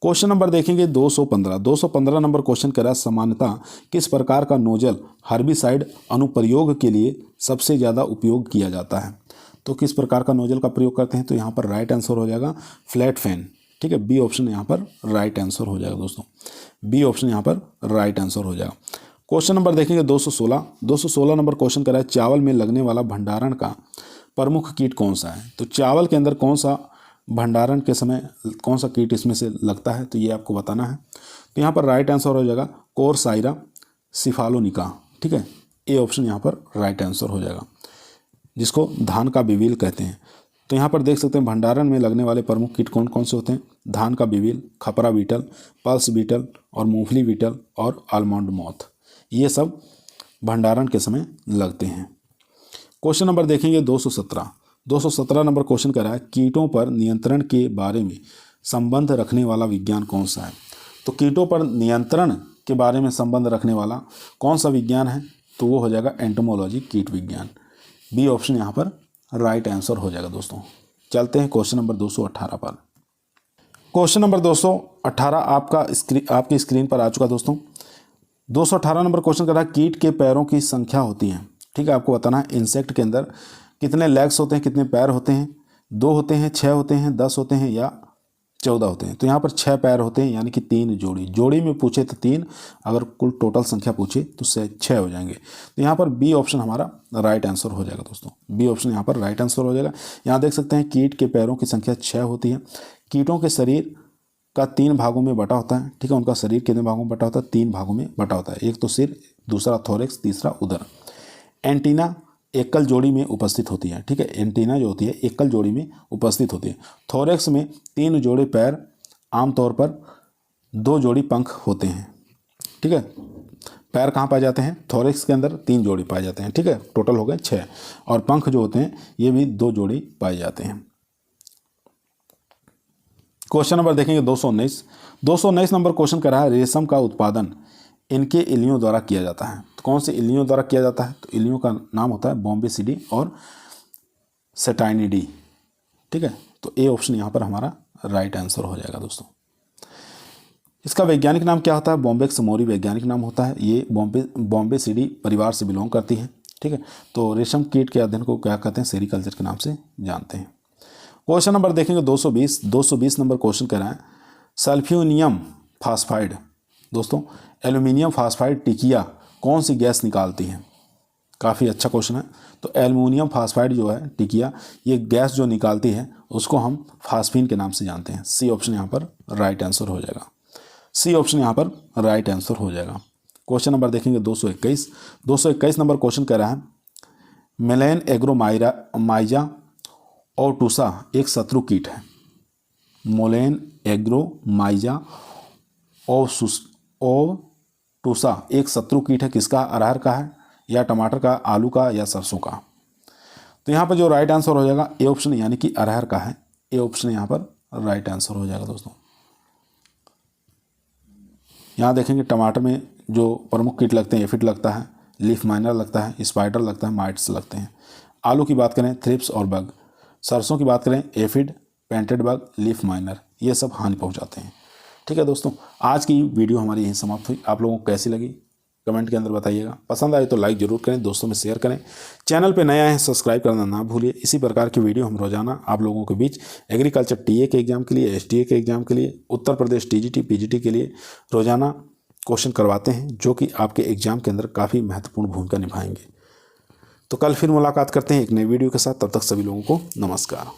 क्वेश्चन नंबर देखेंगे 215 नंबर क्वेश्चन कह रहा है सामान्यतः किस प्रकार का नोजल हर्बिसाइड अनुप्रयोग के लिए सबसे ज़्यादा उपयोग किया जाता है? तो किस प्रकार का नोजल का प्रयोग करते हैं? तो यहाँ पर राइट आंसर हो जाएगा फ्लैट फैन। ठीक है, बी ऑप्शन यहाँ पर राइट आंसर हो जाएगा दोस्तों, बी ऑप्शन यहाँ पर राइट आंसर हो जाएगा। क्वेश्चन नंबर देखेंगे 216 नंबर क्वेश्चन कह रहा है चावल में लगने वाला भंडारण का प्रमुख कीट कौन सा है? तो चावल के अंदर कौन सा भंडारण के समय कौन सा कीट इसमें से लगता है, तो ये आपको बताना है। तो यहाँ पर राइट आंसर हो जाएगा कोरसाइरा सिफालोनिका। ठीक है, ए ऑप्शन यहाँ पर राइट आंसर हो जाएगा, जिसको धान का बिविल कहते हैं। तो यहाँ पर देख सकते हैं भंडारण में लगने वाले प्रमुख कीट कौन कौन से होते हैं? धान का बिविल, खपरा बीटल, पल्स बीटल और मूंगफली बीटल और आलमंड मॉथ, ये सब भंडारण के समय लगते हैं। क्वेश्चन नंबर देखेंगे 217 नंबर क्वेश्चन कर रहा है कीटों पर नियंत्रण के बारे में संबंध रखने वाला विज्ञान कौन सा है? तो कीटों पर नियंत्रण के बारे में संबंध रखने वाला कौन सा विज्ञान है? तो वो हो जाएगा एंटोमोलॉजी, कीट विज्ञान। बी ऑप्शन यहाँ पर राइट आंसर हो जाएगा दोस्तों। चलते हैं क्वेश्चन नंबर 218 पर। क्वेश्चन नंबर 218 आपकी स्क्रीन पर आ चुका दोस्तों। 218 नंबर क्वेश्चन कर रहा है कीट के पैरों की संख्या होती है। ठीक है, आपको बताना है इंसेक्ट के अंदर कितने लेग्स होते हैं, कितने पैर होते हैं, 2 होते हैं, 6 होते हैं, 10 होते हैं या 14 होते हैं। तो यहाँ पर 6 पैर होते हैं, यानी कि 3 जोड़ी में पूछे तो 3, अगर कुल टोटल संख्या पूछे तो 6 हो जाएंगे। तो यहाँ पर बी ऑप्शन हमारा राइट आंसर हो जाएगा दोस्तों। बी ऑप्शन यहाँ पर राइट आंसर हो जाएगा। यहाँ देख सकते हैं कीट के पैरों की संख्या 6 होती है। कीटों के शरीर का 3 भागों में बटा होता है। ठीक है, उनका शरीर कितने भागों में बटा होता है? 3 भागों में बटा होता है। एक तो सिर, दूसरा थोरेक्स, तीसरा उदर। एंटीना एकल जोड़ी में उपस्थित होती है। ठीक है, एंटीना जो होती है एकल जोड़ी में उपस्थित होती है। थोरेक्स में 3 जोड़े पैर, आमतौर पर 2 जोड़ी पंख होते हैं। ठीक है, पैर कहाँ पाए जाते हैं? थोरेक्स के अंदर 3 जोड़ी पाए जाते हैं। ठीक है, टोटल हो गए 6। और पंख जो होते हैं ये भी 2 जोड़ी पाए जाते हैं। क्वेश्चन नंबर देखेंगे 219 नंबर क्वेश्चन कर रहा है रेशम का उत्पादन इनके इल्लियों द्वारा किया जाता है। तो कौन से इल्लियों द्वारा किया जाता है? तो इल्लियों का नाम होता है बॉम्बेसिडी और सेटाइनिडी। ठीक है, तो ए ऑप्शन यहाँ पर हमारा राइट आंसर हो जाएगा दोस्तों। इसका वैज्ञानिक नाम क्या होता है? बॉम्बेक्स मोरी वैज्ञानिक नाम होता है। ये बॉम्बेसिडी परिवार से बिलोंग करती है। ठीक है, तो रेशम कीट के अध्ययन को क्या कहते हैं? सेरीकल्चर के नाम से जानते हैं। क्वेश्चन नंबर देखेंगे 220 नंबर क्वेश्चन कह रहा है सल्फ्यूनियम फास्फाइड। दोस्तों, एल्यूमिनियम फास्फाइड टिकिया कौन सी गैस निकालती है? काफ़ी अच्छा क्वेश्चन है। तो एल्यूमिनियम फास्फाइड जो है टिकिया, ये गैस जो निकालती है उसको हम फास्फीन के नाम से जानते हैं। सी ऑप्शन यहाँ पर राइट आंसर हो जाएगा। सी ऑप्शन यहाँ पर राइट आंसर हो जाएगा। क्वेश्चन नंबर देखेंगे 221 नंबर क्वेश्चन कह रहा है मेलेन एग्रोमाइजा ओटुसा एक शत्रु कीट है। मोलेन एग्रोमाइजा ओटुसा एक शत्रु कीट है। किसका? अरहर का है या टमाटर का, आलू का या सरसों का? तो यहाँ पर जो राइट आंसर हो जाएगा ए ऑप्शन, यानी कि अरहर का है। ए ऑप्शन यहाँ पर राइट आंसर हो जाएगा दोस्तों। यहाँ देखेंगे टमाटर में जो प्रमुख कीट लगते हैं, एफिड लगता है, लीफ माइनर लगता है, स्पाइडर लगता है, माइट्स लगते हैं। आलू की बात करें थ्रिप्स और बग। सरसों की बात करें aphid, painted bug, leaf miner, ये सब हानि पहुंचाते हैं। ठीक है दोस्तों, आज की वीडियो हमारी यहीं समाप्त हुई। आप लोगों को कैसी लगी कमेंट के अंदर बताइएगा। पसंद आए तो लाइक ज़रूर करें, दोस्तों में शेयर करें। चैनल पे नया है सब्सक्राइब करना ना भूलिए। इसी प्रकार की वीडियो हम रोजाना आप लोगों के बीच एग्रीकल्चर टीए के एग्जाम के लिए, एसटीए के एग्जाम के लिए, उत्तर प्रदेश टीजीटी पीजीटी के लिए रोजाना क्वेश्चन करवाते हैं, जो कि आपके एग्जाम के अंदर काफ़ी महत्वपूर्ण भूमिका निभाएंगे। तो कल फिर मुलाकात करते हैं एक नई वीडियो के साथ। तब तक सभी लोगों को नमस्कार।